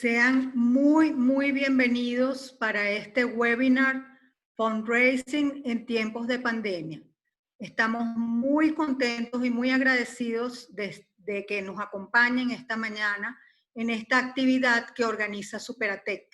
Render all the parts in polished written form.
Sean muy bienvenidos para este webinar Fundraising en tiempos de pandemia. Estamos muy contentos y muy agradecidos de que nos acompañen esta mañana en esta actividad que organiza Superatec.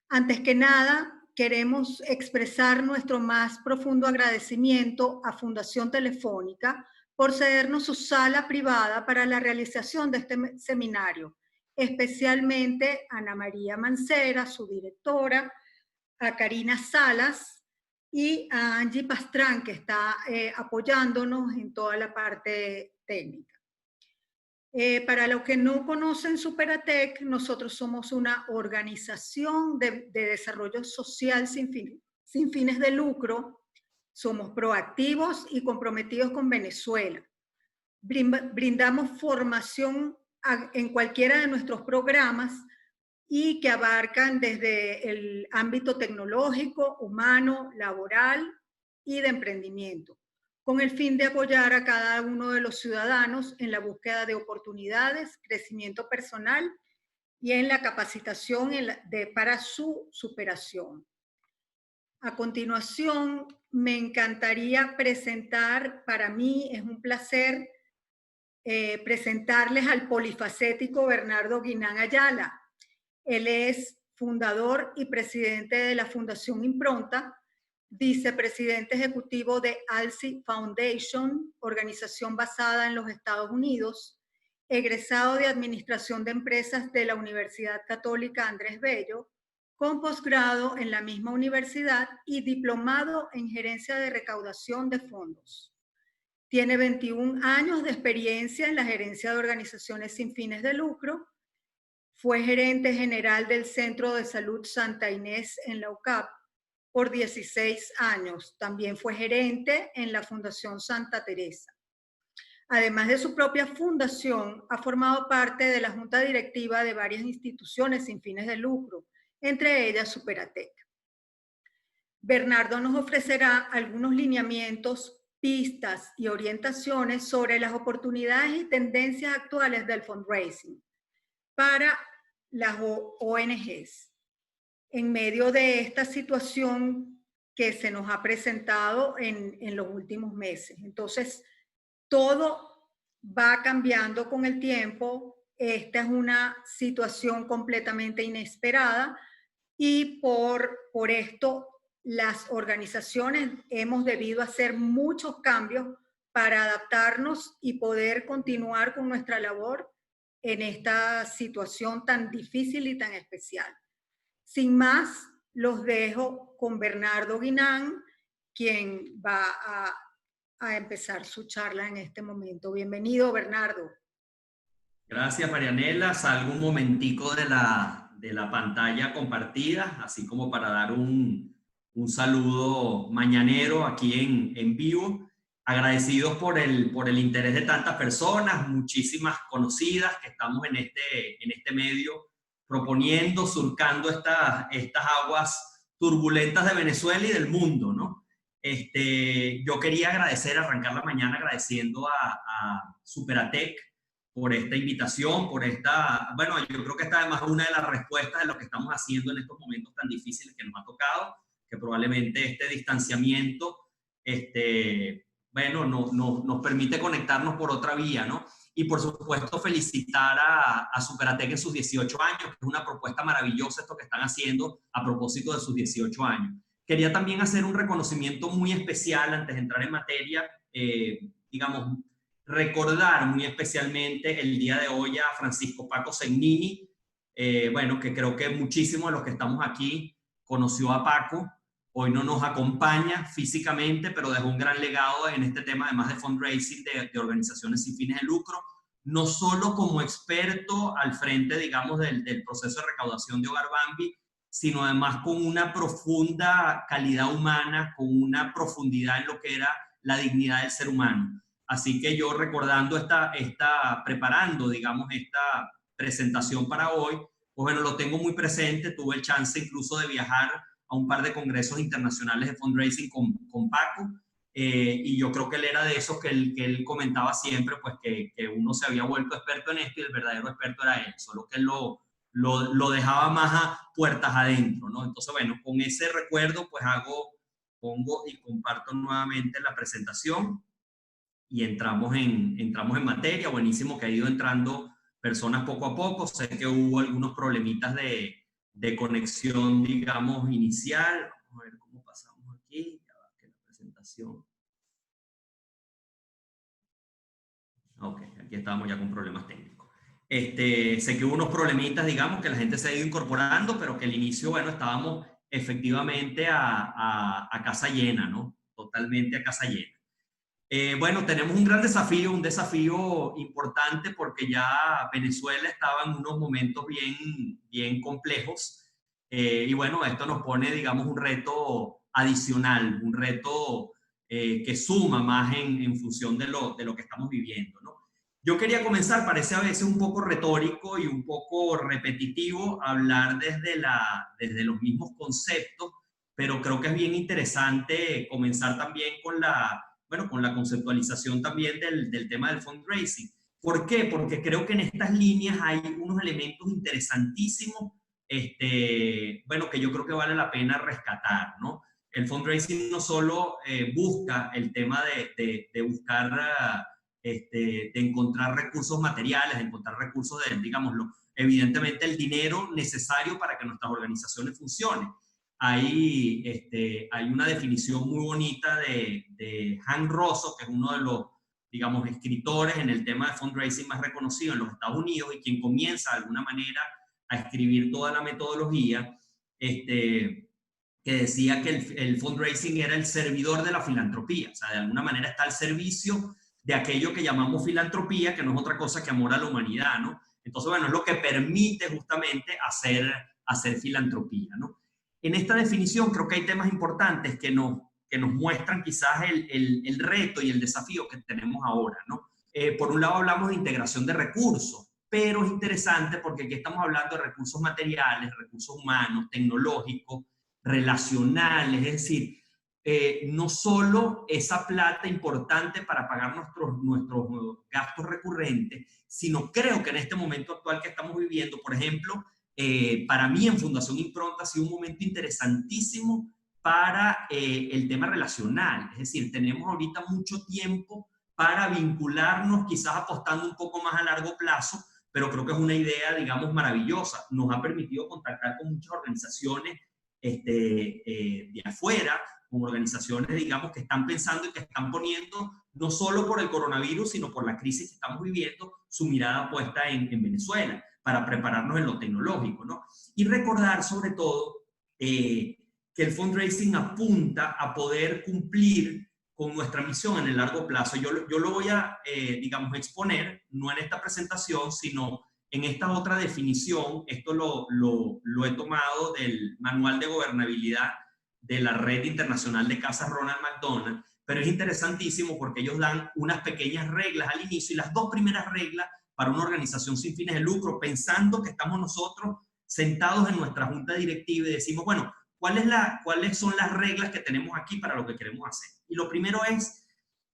Antes que nada, queremos expresar nuestro más profundo agradecimiento a Fundación Telefónica por cedernos su sala privada para la realización de este seminario, especialmente a Ana María Mancera, su directora, a Karina Salas y a Angie Pastrán, que está apoyándonos en toda la parte técnica. Para los que no conocen Superatec, nosotros somos una organización de desarrollo social sin fines de lucro. Somos proactivos y comprometidos con Venezuela. Brindamos formación en cualquiera de nuestros programas y que abarcan desde el ámbito tecnológico, humano, laboral y de emprendimiento, con el fin de apoyar a cada uno de los ciudadanos en la búsqueda de oportunidades, crecimiento personal y en la capacitación para su superación. A continuación, me encantaría presentar, para mí es un placer presentarles al polifacético Bernardo Guinán Ayala. Él es fundador y presidente de la Fundación Impronta, vicepresidente ejecutivo de ALSI Foundation, organización basada en los Estados Unidos, egresado de Administración de Empresas de la Universidad Católica Andrés Bello, con posgrado en la misma universidad y diplomado en Gerencia de Recaudación de Fondos. Tiene 21 años de experiencia en la gerencia de organizaciones sin fines de lucro. Fue gerente general del Centro de Salud Santa Inés en la UCAP por 16 años. También fue gerente en la Fundación Santa Teresa. Además de su propia fundación, ha formado parte de la junta directiva de varias instituciones sin fines de lucro, entre ellas Superatec. Bernardo nos ofrecerá algunos lineamientos, pistas y orientaciones sobre las oportunidades y tendencias actuales del fundraising para las ONGs en medio de esta situación que se nos ha presentado en los últimos meses. Entonces, todo va cambiando con el tiempo. Esta es una situación completamente inesperada y por esto las organizaciones hemos debido hacer muchos cambios para adaptarnos y poder continuar con nuestra labor en esta situación tan difícil y tan especial. Sin más, los dejo con Bernardo Guinán, quien va a empezar su charla en este momento. Bienvenido, Bernardo. Gracias, Marianela. Salgo un momentico de la pantalla compartida, así como para dar un saludo mañanero aquí en vivo. Agradecidos por el interés de tantas personas, muchísimas conocidas que estamos en este medio proponiendo, surcando estas aguas turbulentas de Venezuela y del mundo, ¿no? Yo quería arrancar la mañana agradeciendo a Superatec por esta invitación, bueno, yo creo que esta además es una de las respuestas de lo que estamos haciendo en estos momentos tan difíciles que nos ha tocado, que probablemente este distanciamiento, bueno, nos permite conectarnos por otra vía, ¿no? Y por supuesto felicitar a Superatec en sus 18 años, que es una propuesta maravillosa esto que están haciendo a propósito de sus 18 años. Quería también hacer un reconocimiento muy especial antes de entrar en materia, digamos, recordar muy especialmente el día de hoy a Francisco Paco Segnini, bueno, que creo que muchísimos de los que estamos aquí conoció a Paco. Hoy no nos acompaña físicamente, pero dejó un gran legado en este tema, además de fundraising de organizaciones sin fines de lucro, no solo como experto al frente, digamos, del proceso de recaudación de Hogar Bambi, sino además con una profunda calidad humana, con una profundidad en lo que era la dignidad del ser humano. Así que yo recordando preparando, digamos, esta presentación para hoy, pues bueno, lo tengo muy presente. Tuve el chance incluso de viajar a un par de congresos internacionales de fundraising con Paco, y yo creo que él era de esos que él comentaba siempre, pues que uno se había vuelto experto en esto y el verdadero experto era él, solo que él lo lo dejaba más a puertas adentro, ¿no? Entonces, bueno, con ese recuerdo, pues pongo y comparto nuevamente la presentación y entramos en materia. Buenísimo que ha ido entrando personas poco a poco. Sé que hubo algunos problemitas de conexión, digamos, inicial. Vamos a ver cómo pasamos aquí. Ya va, que la presentación. Ok, aquí estamos ya con problemas técnicos. Sé que hubo unos problemitas, digamos, que la gente se ha ido incorporando, pero que al inicio, bueno, estábamos efectivamente a casa llena, ¿no? Totalmente a casa llena. Bueno, tenemos un gran desafío, un desafío importante porque ya Venezuela estaba en unos momentos bien complejos. Y bueno, esto nos pone, digamos, un reto adicional, un reto que suma más en función de lo que estamos viviendo, ¿no? Yo quería comenzar, parece a veces un poco retórico y un poco repetitivo hablar desde los mismos conceptos, pero creo que es bien interesante comenzar también con la conceptualización también del tema del fundraising. ¿Por qué? Porque creo que en estas líneas hay unos elementos interesantísimos, bueno, que yo creo que vale la pena rescatar, ¿no? El fundraising no solo busca el tema de buscar, de encontrar recursos materiales, de encontrar recursos digámoslo, evidentemente el dinero necesario para que nuestras organizaciones funcionen. Hay una definición muy bonita de Han Rosso, que es uno de los, digamos, escritores en el tema de fundraising más reconocido en los Estados Unidos y quien comienza de alguna manera a escribir toda la metodología, que decía que el fundraising era el servidor de la filantropía, o sea, de alguna manera está al servicio de aquello que llamamos filantropía, que no es otra cosa que amor a la humanidad, ¿no? Entonces, bueno, es lo que permite justamente hacer filantropía, ¿no? En esta definición creo que hay temas importantes que nos muestran quizás el reto y el desafío que tenemos ahora, ¿no? Por un lado hablamos de integración de recursos, pero es interesante porque aquí estamos hablando de recursos materiales, recursos humanos, tecnológicos, relacionales, es decir, no solo esa plata importante para pagar nuestros gastos recurrentes, sino creo que en este momento actual que estamos viviendo, por ejemplo, para mí en Fundación Impronta ha sido un momento interesantísimo para el tema relacional. Es decir, tenemos ahorita mucho tiempo para vincularnos, quizás apostando un poco más a largo plazo, pero creo que es una idea, digamos, maravillosa. Nos ha permitido contactar con muchas organizaciones de afuera, con organizaciones, digamos, que están pensando y que están poniendo, no solo por el coronavirus, sino por la crisis que estamos viviendo, su mirada puesta en Venezuela, para prepararnos en lo tecnológico, ¿no? Y recordar, sobre todo, que el fundraising apunta a poder cumplir con nuestra misión en el largo plazo. Yo lo voy a, digamos, exponer, no en esta presentación, sino en esta otra definición. Esto lo he tomado del Manual de Gobernabilidad de la Red Internacional de Casas Ronald McDonald, pero es interesantísimo porque ellos dan unas pequeñas reglas al inicio y las dos primeras reglas para una organización sin fines de lucro, pensando que estamos nosotros sentados en nuestra junta directiva y decimos, bueno, ¿cuáles son las reglas que tenemos aquí para lo que queremos hacer? Y lo primero es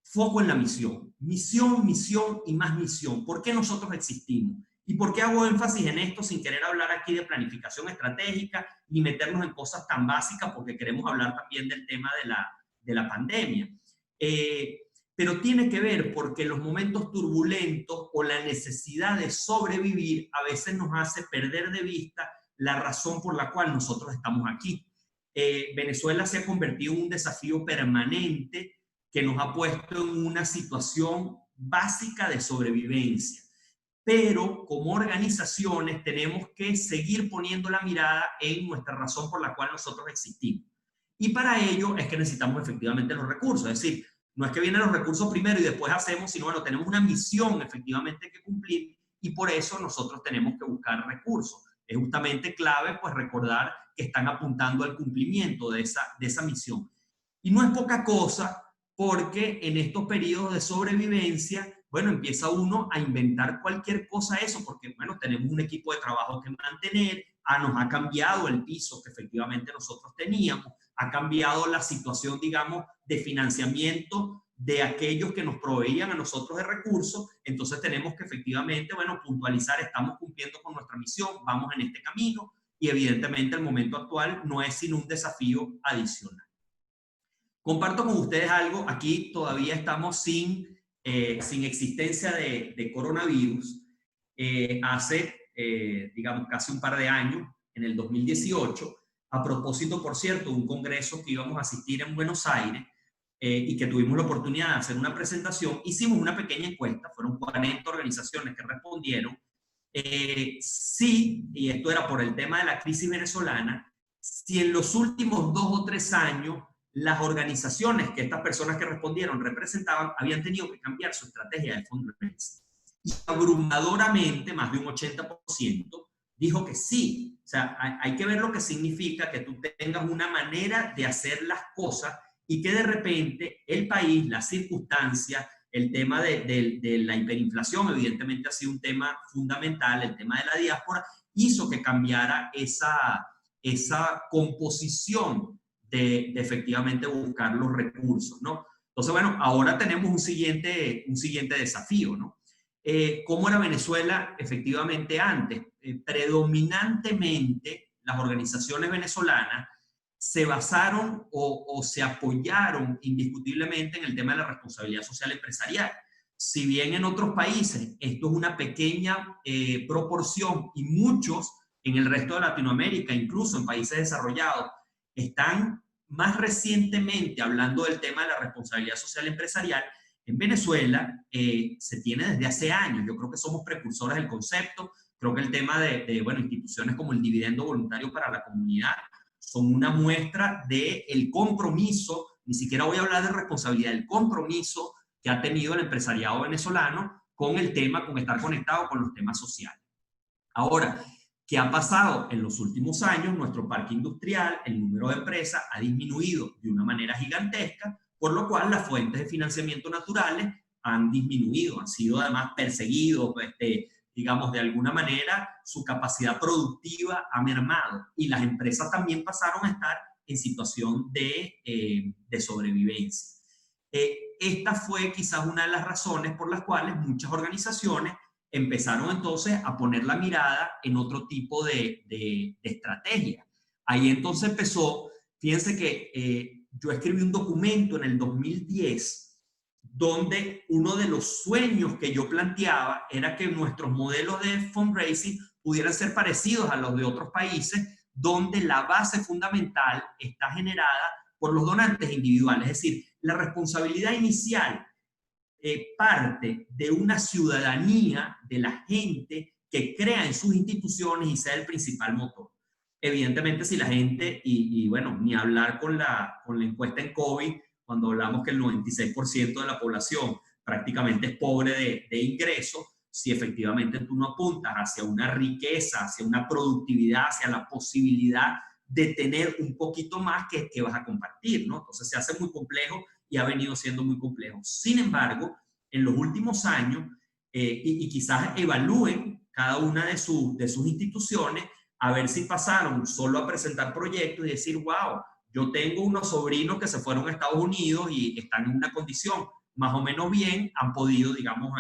foco en la misión. Misión, misión y más misión. ¿Por qué nosotros existimos? ¿Y por qué hago énfasis en esto sin querer hablar aquí de planificación estratégica ni meternos en cosas tan básicas? Porque queremos hablar también del tema de la pandemia. Pero tiene que ver porque los momentos turbulentos o la necesidad de sobrevivir a veces nos hace perder de vista la razón por la cual nosotros estamos aquí. Venezuela se ha convertido en un desafío permanente que nos ha puesto en una situación básica de sobrevivencia. Pero como organizaciones tenemos que seguir poniendo la mirada en nuestra razón por la cual nosotros existimos. Y para ello es que necesitamos efectivamente los recursos. Es decir, no es que vienen los recursos primero y después hacemos, sino bueno, tenemos una misión efectivamente que cumplir y por eso nosotros tenemos que buscar recursos. Es justamente clave pues recordar que están apuntando al cumplimiento de esa misión. Y no es poca cosa porque en estos periodos de sobrevivencia, bueno, empieza uno a inventar cualquier cosa eso, porque bueno, tenemos un equipo de trabajo que mantener, nos ha cambiado el piso que efectivamente nosotros teníamos, ha cambiado la situación, digamos, de financiamiento de aquellos que nos proveían a nosotros de recursos. Entonces tenemos que efectivamente, bueno, puntualizar, estamos cumpliendo con nuestra misión, vamos en este camino, y evidentemente el momento actual no es sino un desafío adicional. Comparto con ustedes algo, aquí todavía estamos sin existencia de coronavirus. Digamos, casi un par de años, en el 2018, a propósito, por cierto, de un congreso que íbamos a asistir en Buenos Aires, y que tuvimos la oportunidad de hacer una presentación, hicimos una pequeña encuesta, fueron 40 organizaciones que respondieron, sí, y esto era por el tema de la crisis venezolana, si en los últimos 2 o 3 años las organizaciones que estas personas que respondieron representaban habían tenido que cambiar su estrategia de fundraising. Y abrumadoramente, más de un 80%, dijo que sí. O sea, hay que ver lo que significa que tú tengas una manera de hacer las cosas y que de repente el país, las circunstancias, el tema de la hiperinflación, evidentemente ha sido un tema fundamental, el tema de la diáspora, hizo que cambiara esa composición de efectivamente buscar los recursos, ¿no? Entonces, bueno, ahora tenemos un siguiente desafío, ¿no? ¿Cómo era Venezuela efectivamente antes? Predominantemente las organizaciones venezolanas se basaron o se apoyaron indiscutiblemente en el tema de la responsabilidad social empresarial. Si bien en otros países esto es una pequeña proporción, y muchos en el resto de Latinoamérica, incluso en países desarrollados, están más recientemente hablando del tema de la responsabilidad social empresarial, en Venezuela se tiene desde hace años. Yo creo que somos precursores del concepto. Creo que el tema bueno, instituciones como el dividendo voluntario para la comunidad son una muestra del compromiso, ni siquiera voy a hablar de responsabilidad, del compromiso que ha tenido el empresariado venezolano con el tema, con estar conectado con los temas sociales. Ahora, ¿qué ha pasado? En los últimos años, nuestro parque industrial, el número de empresas ha disminuido de una manera gigantesca, por lo cual las fuentes de financiamiento naturales han disminuido, han sido además perseguidos, digamos, de alguna manera su capacidad productiva ha mermado, y las empresas también pasaron a estar en situación de sobrevivencia. Esta fue quizás una de las razones por las cuales muchas organizaciones empezaron entonces a poner la mirada en otro tipo de estrategia. Ahí entonces empezó, fíjense que yo escribí un documento en el 2010 donde uno de los sueños que yo planteaba era que nuestros modelos de fundraising pudieran ser parecidos a los de otros países, donde la base fundamental está generada por los donantes individuales. Es decir, la responsabilidad inicial parte de una ciudadanía, de la gente que crea en sus instituciones y sea el principal motor. Evidentemente, si la gente, y bueno, ni hablar con la encuesta en COVID, cuando hablamos que el 96% de la población prácticamente es pobre de ingresos, si efectivamente tú no apuntas hacia una riqueza, hacia una productividad, hacia la posibilidad de tener un poquito más que vas a compartir, ¿no? Entonces se hace muy complejo y ha venido siendo muy complejo. Sin embargo, en los últimos años, y quizás evalúen cada una de sus instituciones, a ver si pasaron solo a presentar proyectos y decir, wow, yo tengo unos sobrinos que se fueron a Estados Unidos y están en una condición más o menos bien, han podido, digamos,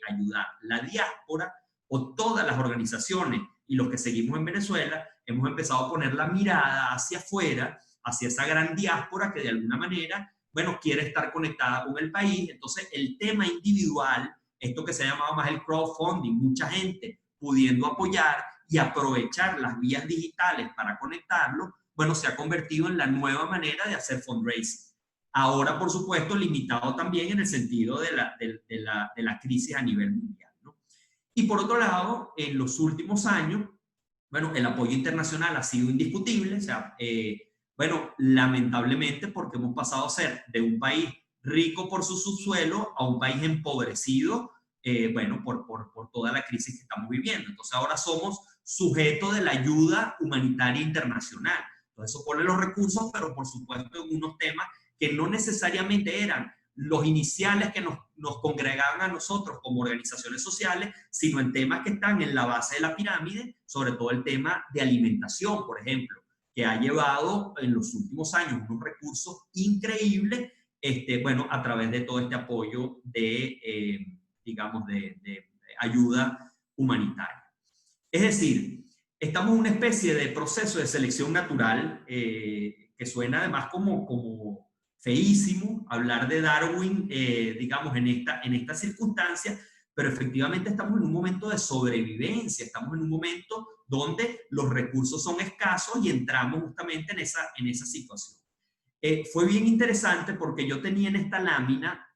ayudar. La diáspora o todas las organizaciones y los que seguimos en Venezuela, hemos empezado a poner la mirada hacia afuera, hacia esa gran diáspora que de alguna manera, bueno, quiere estar conectada con el país. Entonces, el tema individual, esto que se ha llamado más el crowdfunding, mucha gente pudiendo apoyar y aprovechar las vías digitales para conectarlo, bueno, se ha convertido en la nueva manera de hacer fundraising. Ahora, por supuesto, limitado también en el sentido de la crisis a nivel mundial, ¿no? Y por otro lado, en los últimos años, bueno, el apoyo internacional ha sido indiscutible. O sea, bueno, lamentablemente, porque hemos pasado a ser de un país rico por su subsuelo a un país empobrecido, bueno, por toda la crisis que estamos viviendo. Entonces ahora somos sujetos de la ayuda humanitaria internacional. Entonces eso pone los recursos, pero por supuesto en unos temas que no necesariamente eran los iniciales que nos congregaban a nosotros como organizaciones sociales, sino en temas que están en la base de la pirámide, sobre todo el tema de alimentación, por ejemplo, que ha llevado en los últimos años unos recursos increíbles bueno, a través de todo este apoyo digamos, de ayuda humanitaria. Es decir, estamos en una especie de proceso de selección natural que suena además como feísimo hablar de Darwin, digamos, en esta circunstancia, pero efectivamente estamos en un momento de sobrevivencia, estamos en un momento donde los recursos son escasos y entramos justamente en esa situación. Fue bien interesante porque yo tenía en esta lámina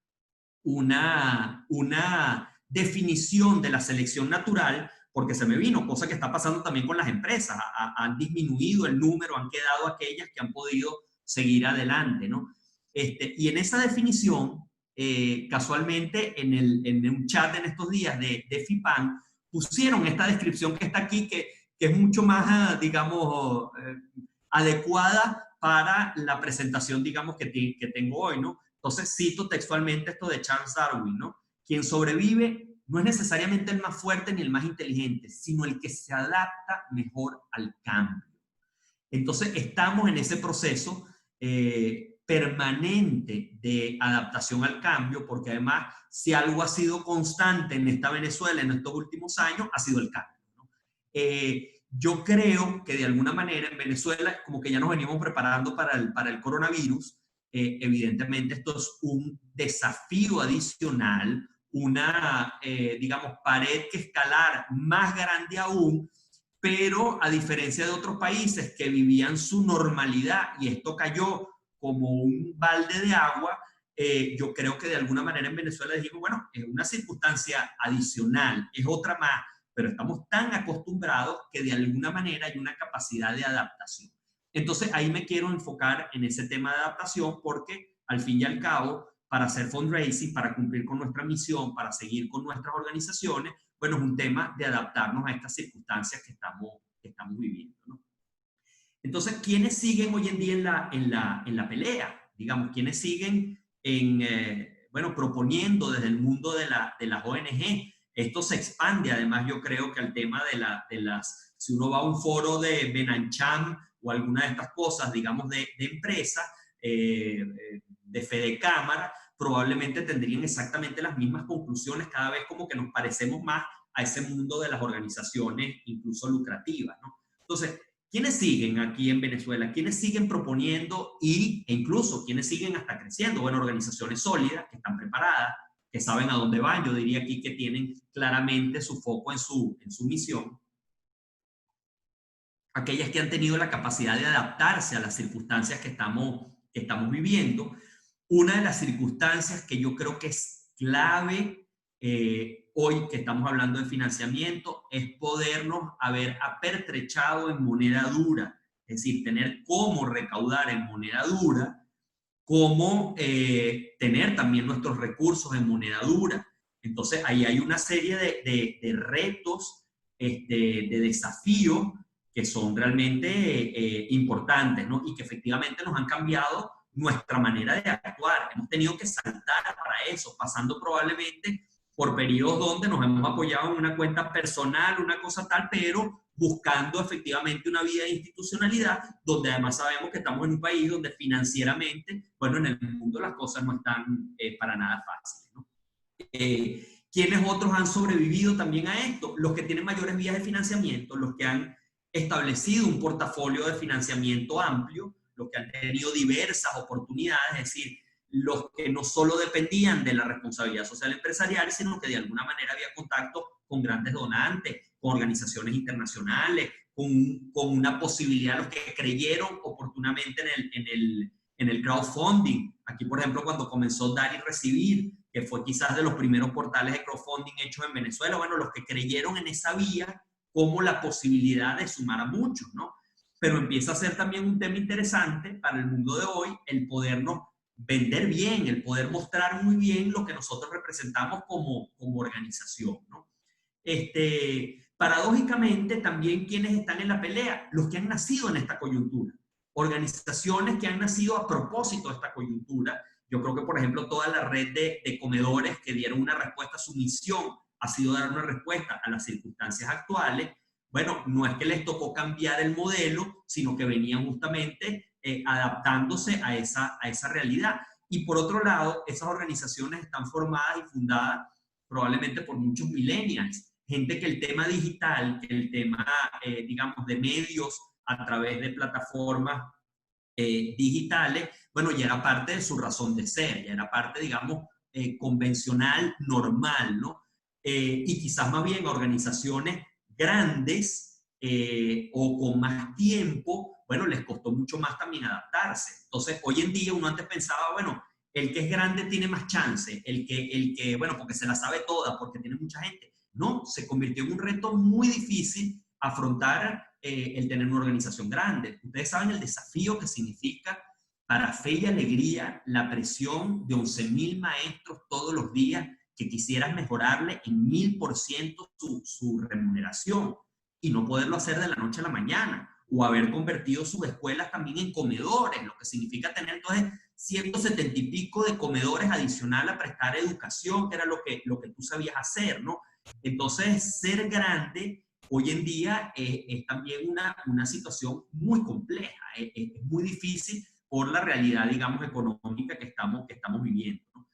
una definición de la selección natural, porque se me vino, cosa que está pasando también con las empresas, han disminuido el número, han quedado aquellas que han podido seguir adelante, ¿no? Y en esa definición, casualmente en un chat en estos días de FIPAN, pusieron esta descripción que está aquí, que es mucho más, digamos, adecuada para la presentación, digamos, que tengo hoy, ¿no? Entonces cito textualmente esto de Charles Darwin, ¿no? Quien sobrevive no es necesariamente el más fuerte ni el más inteligente, sino el que se adapta mejor al cambio. Entonces estamos en ese proceso permanente de adaptación al cambio, porque además si algo ha sido constante en esta Venezuela en estos últimos años, ha sido el cambio, ¿no? Yo creo que de alguna manera en Venezuela como que ya nos venimos preparando para el coronavirus. Evidentemente esto es un desafío adicional, una, digamos, pared que escalar más grande aún, pero a diferencia de otros países que vivían su normalidad y esto cayó como un balde de agua, yo creo que de alguna manera en Venezuela dijimos, bueno, es una circunstancia adicional, es otra más, pero estamos tan acostumbrados que de alguna manera hay una capacidad de adaptación. Entonces ahí me quiero enfocar en ese tema de adaptación porque al fin y al cabo, para hacer fundraising, para cumplir con nuestra misión, para seguir con nuestras organizaciones, bueno, es un tema de adaptarnos a estas circunstancias que estamos viviendo, ¿no? Entonces, ¿quiénes siguen hoy en día en la pelea? Digamos, ¿quiénes siguen bueno, proponiendo desde el mundo de las ONG? Esto se expande, además, yo creo que al tema de las, si uno va a un foro de Benancham o alguna de estas cosas, digamos, de empresas, de Fede Cámara, probablemente tendrían exactamente las mismas conclusiones, cada vez como que nos parecemos más a ese mundo de las organizaciones, incluso lucrativas, ¿no? Entonces, ¿quiénes siguen aquí en Venezuela? ¿Quiénes siguen proponiendo e incluso quiénes siguen hasta creciendo? Bueno, organizaciones sólidas, que están preparadas, que saben a dónde van. Yo diría aquí que tienen claramente su foco en su misión. Aquellas que han tenido la capacidad de adaptarse a las circunstancias que estamos viviendo. Una de las circunstancias que yo creo que es clave hoy que estamos hablando de financiamiento es podernos haber apertrechado en moneda dura, es decir, tener cómo recaudar en moneda dura, cómo tener también nuestros recursos en moneda dura. Entonces ahí hay una serie de retos, de desafíos que son realmente importantes, ¿no? Y que efectivamente nos han cambiado nuestra manera de actuar. Hemos tenido que saltar para eso, pasando probablemente por periodos donde nos hemos apoyado en una cuenta personal, una cosa tal, pero buscando efectivamente una vida de institucionalidad, donde además sabemos que estamos en un país donde financieramente, bueno, en el mundo las cosas no están para nada fáciles, ¿no? ¿Quiénes otros han sobrevivido también a esto? Los que tienen mayores vías de financiamiento, los que han establecido un portafolio de financiamiento amplio, los que han tenido diversas oportunidades, es decir, los que no solo dependían de la responsabilidad social empresarial, sino que de alguna manera había contacto con grandes donantes, con organizaciones internacionales, con una posibilidad, los que creyeron oportunamente en el crowdfunding. Aquí, por ejemplo, cuando comenzó Dar y Recibir, que fue quizás de los primeros portales de crowdfunding hechos en Venezuela, bueno, los que creyeron en esa vía como la posibilidad de sumar a muchos, ¿no? Pero empieza a ser también un tema interesante para el mundo de hoy, el podernos vender bien, el poder mostrar muy bien lo que nosotros representamos como organización, ¿no? Paradójicamente, también quienes están en la pelea, los que han nacido en esta coyuntura, organizaciones que han nacido a propósito de esta coyuntura. Yo creo que, por ejemplo, toda la red de comedores que dieron una respuesta a su misión ha sido dar una respuesta a las circunstancias actuales. Bueno, no es que les tocó cambiar el modelo, sino que venían justamente adaptándose a esa realidad. Y por otro lado, esas organizaciones están formadas y fundadas probablemente por muchos millennials, gente que el tema digital, que el tema, digamos, de medios a través de plataformas digitales, bueno, ya era parte de su razón de ser, ya era parte, digamos, convencional, normal, ¿no? Y quizás más bien organizaciones grandes o con más tiempo, bueno, les costó mucho más también adaptarse. Entonces, hoy en día uno antes pensaba, bueno, el que es grande tiene más chance, bueno, porque se la sabe toda, porque tiene mucha gente. No, se convirtió en un reto muy difícil afrontar el tener una organización grande. Ustedes saben el desafío que significa para Fe y Alegría la presión de 11.000 maestros todos los días que quisieran mejorarle en 1000% su remuneración y no poderlo hacer de la noche a la mañana, o haber convertido sus escuelas también en comedores, lo que significa tener entonces 170 y pico de comedores adicional a prestar educación, que era lo que tú sabías hacer, ¿no? Entonces, ser grande hoy en día es también una situación muy compleja, es muy difícil por la realidad, digamos, económica que estamos viviendo, ¿no?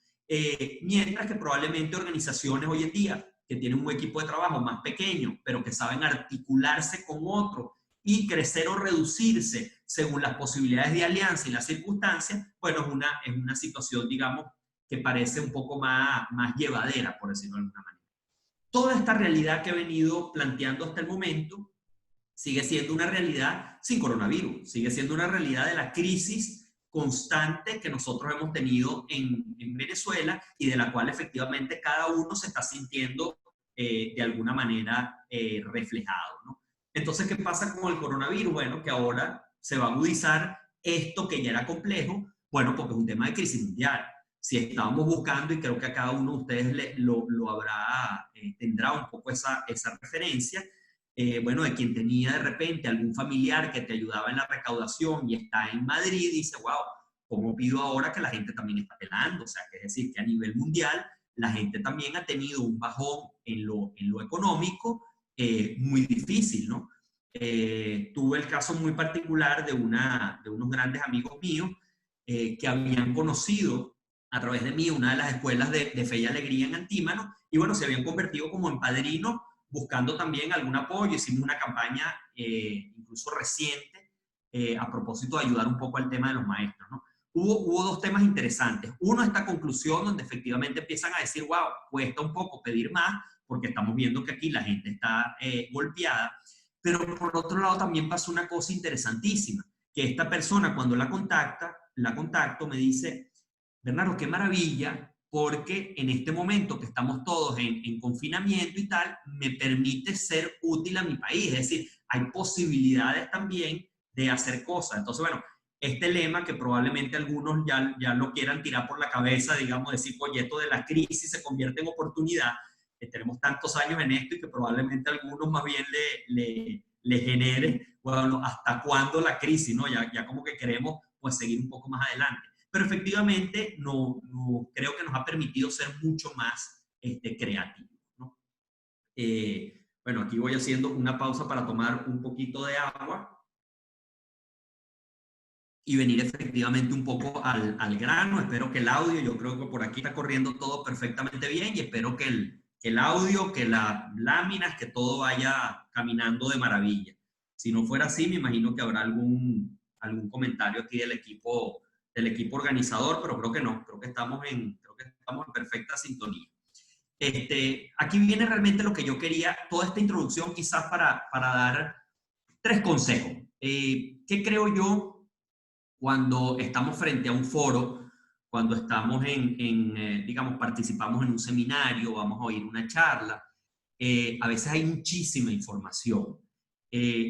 Mientras que probablemente organizaciones hoy en día que tienen un equipo de trabajo más pequeño, pero que saben articularse con otros y crecer o reducirse según las posibilidades de alianza y las circunstancias, bueno, es una situación, digamos, que parece un poco más llevadera, por decirlo de alguna manera. Toda esta realidad que he venido planteando hasta el momento sigue siendo una realidad sin coronavirus, sigue siendo una realidad de la crisis constante que nosotros hemos tenido en Venezuela y de la cual efectivamente cada uno se está sintiendo de alguna manera reflejado, ¿no? Entonces, ¿qué pasa con el coronavirus? Bueno, que ahora se va a agudizar esto que ya era complejo, bueno, porque es un tema de crisis mundial. Si estábamos buscando, y creo que a cada uno de ustedes lo habrá, tendrá un poco esa referencia, bueno, de quien tenía de repente algún familiar que te ayudaba en la recaudación y está en Madrid, dice, wow, ¿cómo pido ahora que la gente también está pelando? O sea, que es decir, que a nivel mundial la gente también ha tenido un bajón en lo económico muy difícil, ¿no? Tuve el caso muy particular de unos grandes amigos míos que habían conocido a través de mí una de las escuelas de Fe y Alegría en Antímano, y bueno, se habían convertido como en padrinos buscando también algún apoyo. Hicimos una campaña incluso reciente a propósito de ayudar un poco al tema de los maestros, ¿no? Hubo dos temas interesantes. Uno, esta conclusión donde efectivamente empiezan a decir, wow, cuesta un poco pedir más porque estamos viendo que aquí la gente está golpeada. Pero por otro lado también pasó una cosa interesantísima, que esta persona cuando la contacto me dice, Bernardo, qué maravilla, porque en este momento que estamos todos en confinamiento y tal, me permite ser útil a mi país. Es decir, hay posibilidades también de hacer cosas. Entonces, bueno, este lema que probablemente algunos ya lo quieran tirar por la cabeza, digamos, decir, oye, esto de la crisis se convierte en oportunidad, que tenemos tantos años en esto y que probablemente a algunos más bien le genere, bueno, ¿hasta cuándo la crisis? ¿No? Ya como que queremos pues seguir un poco más adelante. Pero efectivamente creo que nos ha permitido ser mucho más creativos, ¿no? Bueno, aquí voy haciendo una pausa para tomar un poquito de agua y venir efectivamente un poco al grano. Espero que el audio, yo creo que por aquí está corriendo todo perfectamente bien, y espero que el audio, que las láminas, que todo vaya caminando de maravilla. Si no fuera así, me imagino que habrá algún comentario aquí del equipo organizador, pero creo que no, creo que estamos en perfecta sintonía. Aquí viene realmente lo que yo quería, toda esta introducción quizás para dar 3 consejos. ¿Qué creo yo cuando estamos frente a un foro, cuando estamos digamos, participamos en un seminario, vamos a oír una charla? A veces hay muchísima información.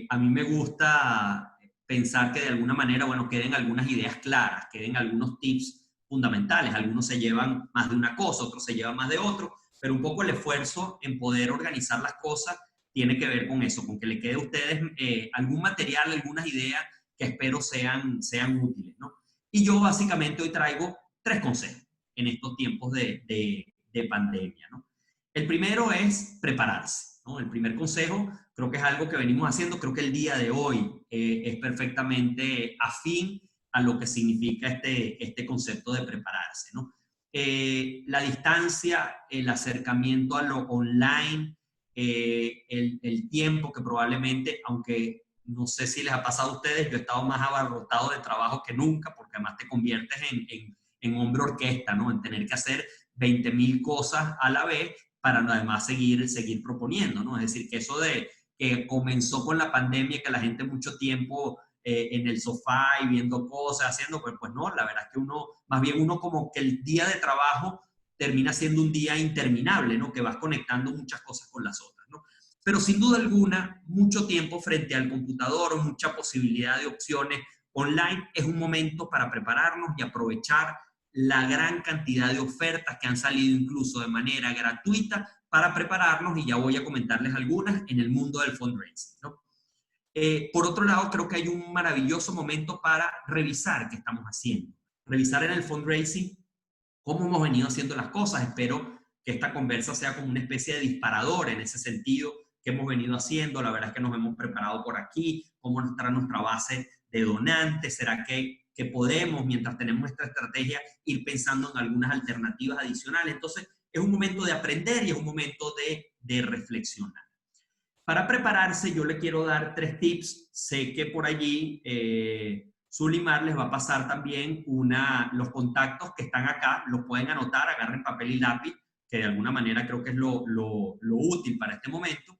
A mí me gusta pensar que de alguna manera, bueno, queden algunas ideas claras, queden algunos tips fundamentales. Algunos se llevan más de una cosa, otros se llevan más de otro, pero un poco el esfuerzo en poder organizar las cosas tiene que ver con eso, con que le quede a ustedes algún material, algunas ideas que espero sean útiles, ¿no? Y yo básicamente hoy traigo 3 consejos en estos tiempos de pandemia, ¿no? El primero es prepararse, ¿no? El primer consejo creo que es algo que venimos haciendo, creo que el día de hoy es perfectamente afín a lo que significa este concepto de prepararse, ¿no? La distancia, el acercamiento a lo online, el tiempo que probablemente, aunque no sé si les ha pasado a ustedes, yo he estado más abarrotado de trabajo que nunca, porque además te conviertes en hombre orquesta, ¿no? En tener que hacer 20.000 cosas a la vez para además seguir proponiendo, ¿no? Es decir, que eso de que comenzó con la pandemia, que la gente mucho tiempo en el sofá y viendo cosas, haciendo, pues no, la verdad es que más bien uno como que el día de trabajo termina siendo un día interminable, ¿no? Que vas conectando muchas cosas con las otras, ¿no? Pero sin duda alguna, mucho tiempo frente al computador, mucha posibilidad de opciones online, es un momento para prepararnos y aprovechar la gran cantidad de ofertas que han salido incluso de manera gratuita para prepararnos, y ya voy a comentarles algunas en el mundo del fundraising, ¿no? Por otro lado, creo que hay un maravilloso momento para revisar qué estamos haciendo. Revisar en el fundraising cómo hemos venido haciendo las cosas. Espero que esta conversa sea como una especie de disparador en ese sentido, que hemos venido haciendo. La verdad es que nos hemos preparado por aquí, cómo estará nuestra base de donantes. ¿Será que podemos, mientras tenemos esta estrategia, ir pensando en algunas alternativas adicionales? Entonces, es un momento de aprender y es un momento de reflexionar. Para prepararse, yo le quiero dar 3 tips. Sé que por allí Sulimar les va a pasar también los contactos que están acá. Los pueden anotar, agarren papel y lápiz, que de alguna manera creo que es lo útil para este momento,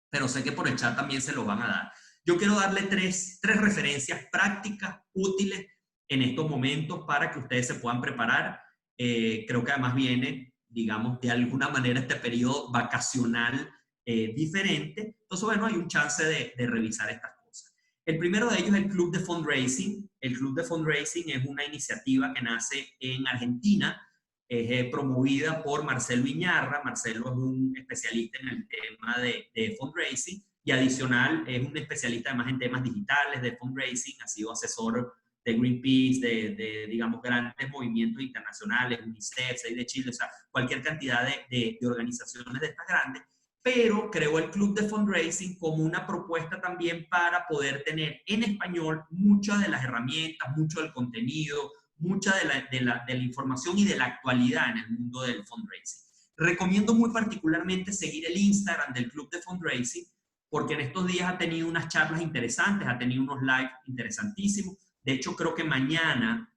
pero sé que por el chat también se los van a dar. Yo quiero darle tres referencias prácticas, útiles en estos momentos para que ustedes se puedan preparar. Creo que además viene, digamos, de alguna manera este periodo vacacional diferente. Entonces, bueno, hay un chance de revisar estas cosas. El primero de ellos es el Club de Fundraising. El Club de Fundraising es una iniciativa que nace en Argentina, es promovida por Marcelo Iñarra. Marcelo es un especialista en el tema de fundraising y adicional es un especialista además en temas digitales de fundraising, ha sido asesor de Greenpeace, digamos, grandes movimientos internacionales, UNICEF, Save the Children, o sea, cualquier cantidad de organizaciones de estas grandes, pero creó el Club de Fundraising como una propuesta también para poder tener en español muchas de las herramientas, mucho del contenido, mucha de la información y de la actualidad en el mundo del fundraising. Recomiendo muy particularmente seguir el Instagram del Club de Fundraising, porque en estos días ha tenido unas charlas interesantes, ha tenido unos lives interesantísimos. De hecho, creo que es mañana,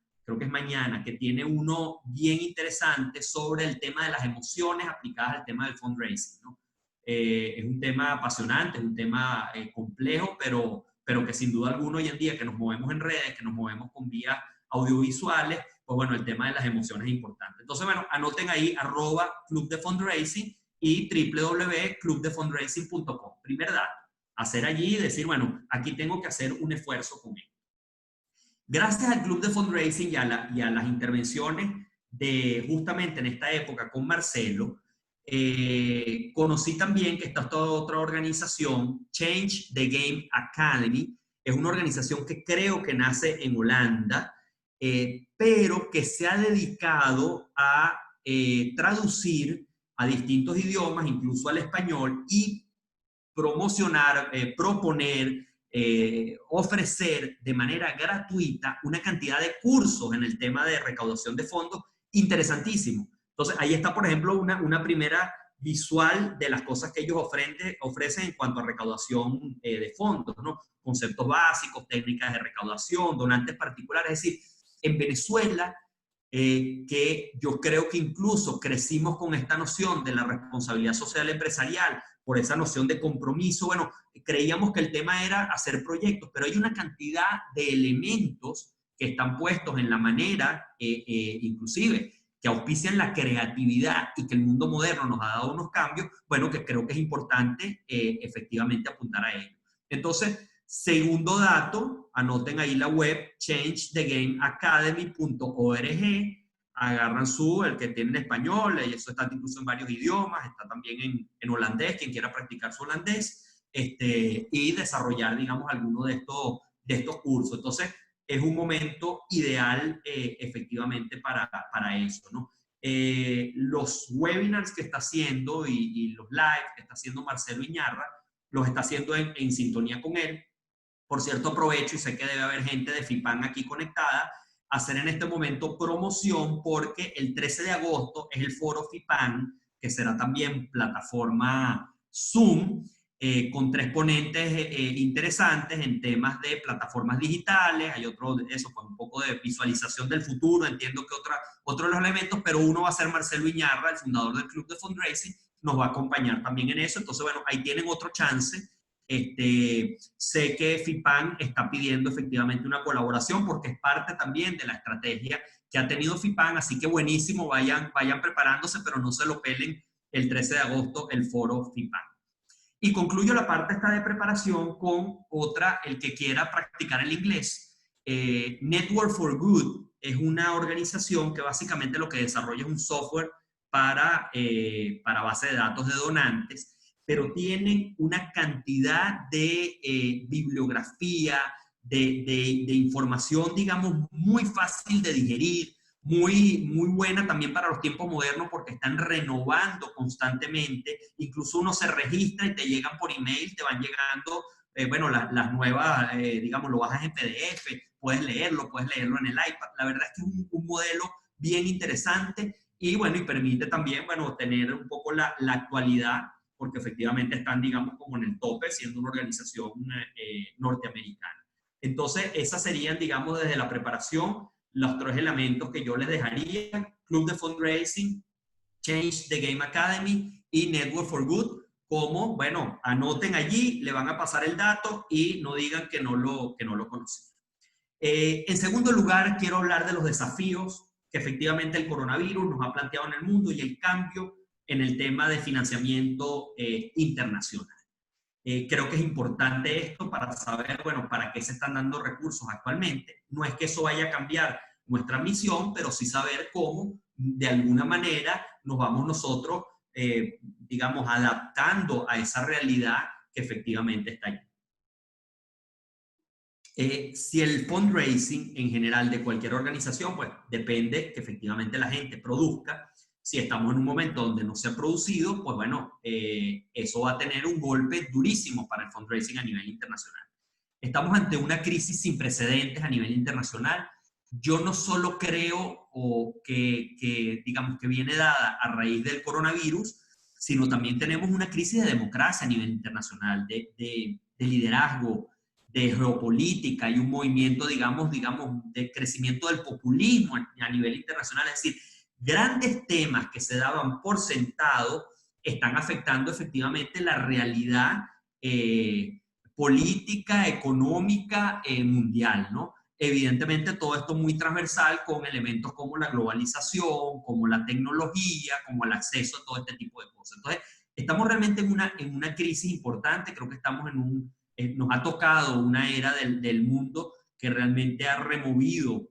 que tiene uno bien interesante sobre el tema de las emociones aplicadas al tema del fundraising, ¿no? Es un tema apasionante, es un tema complejo, pero que sin duda alguna hoy en día que nos movemos en redes, que nos movemos con vías audiovisuales, pues bueno, el tema de las emociones es importante. Entonces, bueno, anoten ahí @Club de Fundraising y www.clubdefundraising.com. Primer dato, hacer allí y decir, bueno, aquí tengo que hacer un esfuerzo con él. Gracias al Club de Fundraising y a las intervenciones de justamente en esta época con Marcelo, conocí también que está toda otra organización, Change the Game Academy. Es una organización que creo que nace en Holanda, pero que se ha dedicado a traducir a distintos idiomas, incluso al español, y promocionar, proponer, ofrecer de manera gratuita una cantidad de cursos en el tema de recaudación de fondos interesantísimo. Entonces, ahí está, por ejemplo, una primera visual de las cosas que ellos ofrecen en cuanto a recaudación de fondos, ¿no? Conceptos básicos, técnicas de recaudación, donantes particulares. Es decir, en Venezuela, que yo creo que incluso crecimos con esta noción de la responsabilidad social empresarial, por esa noción de compromiso. Bueno, creíamos que el tema era hacer proyectos, pero hay una cantidad de elementos que están puestos en la manera, inclusive, que auspician la creatividad y que el mundo moderno nos ha dado unos cambios, bueno, que creo que es importante efectivamente apuntar a ello. Entonces, segundo dato, anoten ahí la web, changethegameacademy.org, agarran el que tiene en español, y eso está incluso en varios idiomas, está también en holandés, quien quiera practicar su holandés, y desarrollar, digamos, alguno de estos cursos. Entonces, es un momento ideal efectivamente para eso, ¿no? Los webinars que está haciendo y los lives que está haciendo Marcelo Iñarra, los está haciendo en sintonía con él. Por cierto, aprovecho y sé que debe haber gente de FIPAN aquí conectada, hacer en este momento promoción porque el 13 de agosto es el foro FIPAN, que será también plataforma Zoom, con 3 ponentes interesantes en temas de plataformas digitales. Hay otro, eso, con un poco de visualización del futuro, entiendo que otro de los elementos, pero uno va a ser Marcelo Iñarra, el fundador del Club de Fundraising, nos va a acompañar también en eso. Entonces, bueno, ahí tienen otro chance. Sé que FIPAN está pidiendo efectivamente una colaboración porque es parte también de la estrategia que ha tenido FIPAN, así que buenísimo, vayan preparándose, pero no se lo pelen el 13 de agosto el foro FIPAN. Y concluyo la parte esta de preparación con otra, el que quiera practicar el inglés. Network for Good es una organización que básicamente lo que desarrolla es un software para base de datos de donantes, pero tienen una cantidad de bibliografía, de información, digamos, muy fácil de digerir, muy buena también para los tiempos modernos porque están renovando constantemente. Incluso uno se registra y te llegan por email, te van llegando, bueno, las nuevas, digamos, lo bajas en PDF, puedes leerlo en el iPad. La verdad es que es un modelo bien interesante y, bueno, y permite también, bueno, tener un poco la actualidad porque efectivamente están, digamos, como en el tope, siendo una organización norteamericana. Entonces, esas serían, digamos, desde la preparación, los 3 elementos que yo les dejaría: Club de Fundraising, Change the Game Academy y Network for Good. Como, bueno, anoten allí, le van a pasar el dato y no digan que no lo conocen. En segundo lugar, quiero hablar de los desafíos que efectivamente el coronavirus nos ha planteado en el mundo y el cambio en el tema de financiamiento internacional. Creo que es importante esto para saber, bueno, para qué se están dando recursos actualmente. No es que eso vaya a cambiar nuestra misión, pero sí saber cómo, de alguna manera, nos vamos nosotros, digamos, adaptando a esa realidad que efectivamente está allí. Si el fundraising en general de cualquier organización, pues depende que efectivamente la gente produzca. Si estamos en un momento donde no se ha producido, pues bueno, eso va a tener un golpe durísimo para el fundraising a nivel internacional. Estamos ante una crisis sin precedentes a nivel internacional. Yo no solo creo digamos, que viene dada a raíz del coronavirus, sino también tenemos una crisis de democracia a nivel internacional, de liderazgo, de geopolítica y un movimiento, digamos, de crecimiento del populismo a nivel internacional. Es decir, grandes temas que se daban por sentado están afectando efectivamente la realidad política, económica, mundial, ¿no? Evidentemente todo esto muy transversal con elementos como la globalización, como la tecnología, como el acceso a todo este tipo de cosas. Entonces, estamos realmente en una crisis importante. Creo que estamos nos ha tocado una era del mundo que realmente ha removido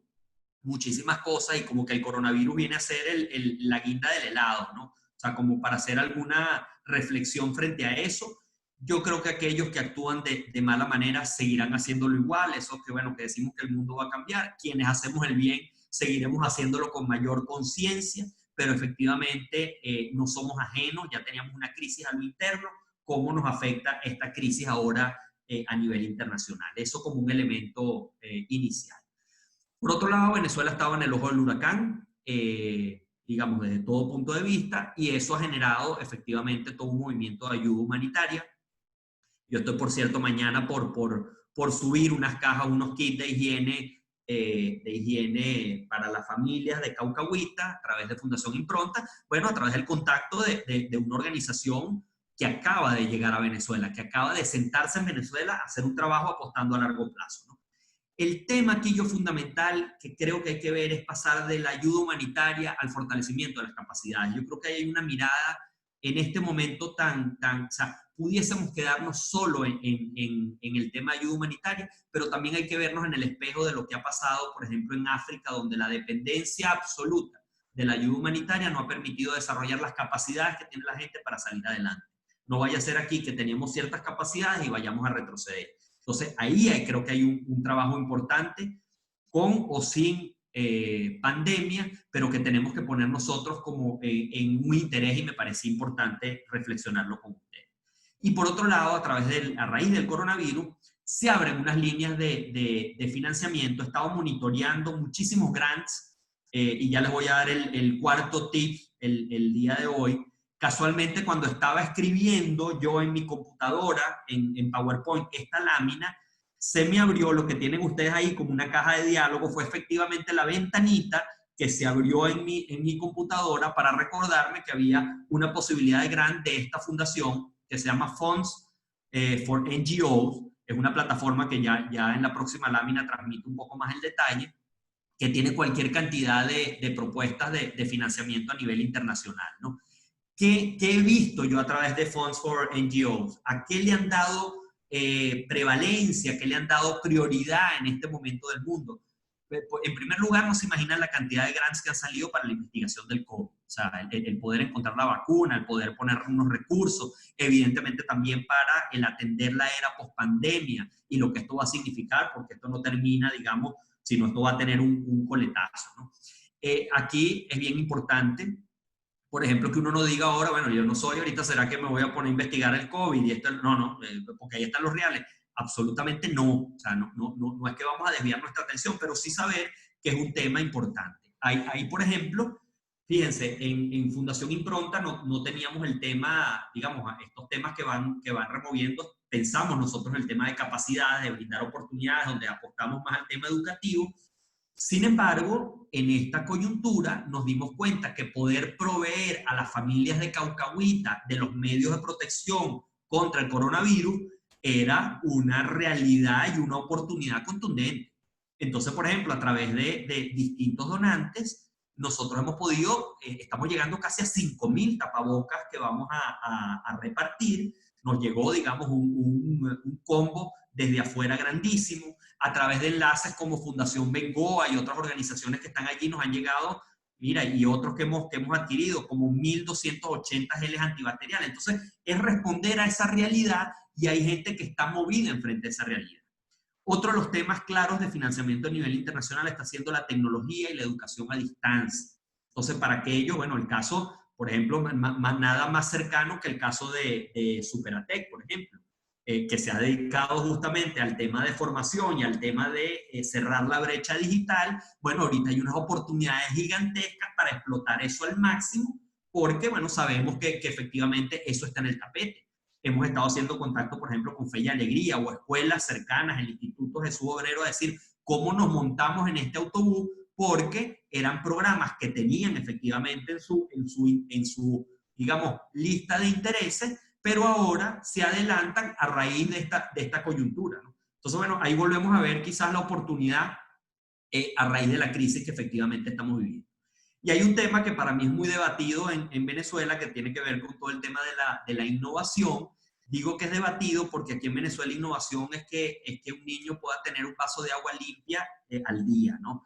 muchísimas cosas y como que el coronavirus viene a ser la guinda del helado, ¿no? O sea, como para hacer alguna reflexión frente a eso. Yo creo que aquellos que actúan de mala manera seguirán haciéndolo igual, esos que, bueno, que decimos que el mundo va a cambiar. Quienes hacemos el bien seguiremos haciéndolo con mayor conciencia, pero efectivamente no somos ajenos, ya teníamos una crisis a lo interno. ¿Cómo nos afecta esta crisis ahora a nivel internacional? Eso como un elemento inicial. Por otro lado, Venezuela estaba en el ojo del huracán, digamos, desde todo punto de vista, y eso ha generado efectivamente todo un movimiento de ayuda humanitaria. Yo estoy, por cierto, mañana por subir unas cajas, unos kits de higiene para las familias de Caucahuita, a través de Fundación Impronta, bueno, a través del contacto de una organización que acaba de llegar a Venezuela, que acaba de sentarse en Venezuela a hacer un trabajo apostando a largo plazo, ¿no? El tema aquí yo fundamental que creo que hay que ver es pasar de la ayuda humanitaria al fortalecimiento de las capacidades. Yo creo que hay una mirada en este momento o sea, pudiésemos quedarnos solo en el tema de ayuda humanitaria, pero también hay que vernos en el espejo de lo que ha pasado, por ejemplo, en África, donde la dependencia absoluta de la ayuda humanitaria no ha permitido desarrollar las capacidades que tiene la gente para salir adelante. No vaya a ser aquí que teníamos ciertas capacidades y vayamos a retroceder. Entonces, ahí creo que hay un trabajo importante, con o sin pandemia, pero que tenemos que poner nosotros como en un interés, y me parece importante reflexionarlo con ustedes. Y por otro lado, a raíz del coronavirus, se abren unas líneas de financiamiento. He estado monitoreando muchísimos grants y ya les voy a dar el cuarto tip el día de hoy. Casualmente, cuando estaba escribiendo yo en mi computadora, en PowerPoint, esta lámina, se me abrió lo que tienen ustedes ahí como una caja de diálogo. Fue efectivamente la ventanita que se abrió en mi computadora para recordarme que había una posibilidad de grant de esta fundación que se llama Funds for NGOs. Es una plataforma que ya en la próxima lámina transmite un poco más el detalle, que tiene cualquier cantidad de propuestas de financiamiento a nivel internacional, ¿no? ¿Qué he visto yo a través de Funds for NGOs? ¿A qué le han dado prevalencia? ¿Qué le han dado prioridad en este momento del mundo? En primer lugar, no se imaginan la cantidad de grants que han salido para la investigación del COVID. O sea, el poder encontrar la vacuna, el poder poner unos recursos, evidentemente también para el atender la era post-pandemia y lo que esto va a significar, porque esto no termina, digamos, sino esto va a tener un coletazo, ¿no? Aquí es bien importante, por ejemplo, que uno no diga ahora, bueno, yo no soy ahorita, ¿será que me voy a poner a investigar el COVID? Y esto, no, porque ahí están los reales. Absolutamente no. O sea, no es que vamos a desviar nuestra atención, pero sí saber que es un tema importante. Ahí por ejemplo, fíjense, en Fundación Impronta no teníamos el tema, digamos, estos temas que van removiendo. Pensamos nosotros el tema de capacidades, de brindar oportunidades, donde apostamos más al tema educativo. Sin embargo, en esta coyuntura nos dimos cuenta que poder proveer a las familias de Caucahuita de los medios de protección contra el coronavirus era una realidad y una oportunidad contundente. Entonces, por ejemplo, a través de distintos donantes, nosotros hemos podido, estamos llegando casi a 5.000 tapabocas que vamos a repartir. Nos llegó, digamos, un combo desde afuera grandísimo. A través de enlaces como Fundación Bengoa y otras organizaciones que están allí nos han llegado, mira, y otros que hemos adquirido, como 1.280 geles antibacteriales. Entonces, es responder a esa realidad y hay gente que está movida enfrente a esa realidad. Otro de los temas claros de financiamiento a nivel internacional está siendo la tecnología y la educación a distancia. Entonces, para aquello, bueno, el caso, por ejemplo, nada más cercano que el caso de Superatec, por ejemplo, que se ha dedicado justamente al tema de formación y al tema de cerrar la brecha digital. Bueno, ahorita hay unas oportunidades gigantescas para explotar eso al máximo, porque, bueno, sabemos que efectivamente eso está en el tapete. Hemos estado haciendo contacto, por ejemplo, con Fe y Alegría o escuelas cercanas, el Instituto Jesús Obrero, a decir cómo nos montamos en este autobús, porque eran programas que tenían efectivamente en su digamos, lista de intereses, pero ahora se adelantan a raíz de esta coyuntura, ¿no? Entonces, bueno, ahí volvemos a ver quizás la oportunidad a raíz de la crisis que efectivamente estamos viviendo. Y hay un tema que para mí es muy debatido en Venezuela, que tiene que ver con todo el tema de la innovación. Digo que es debatido porque aquí en Venezuela innovación es que un niño pueda tener un vaso de agua limpia al día, ¿no?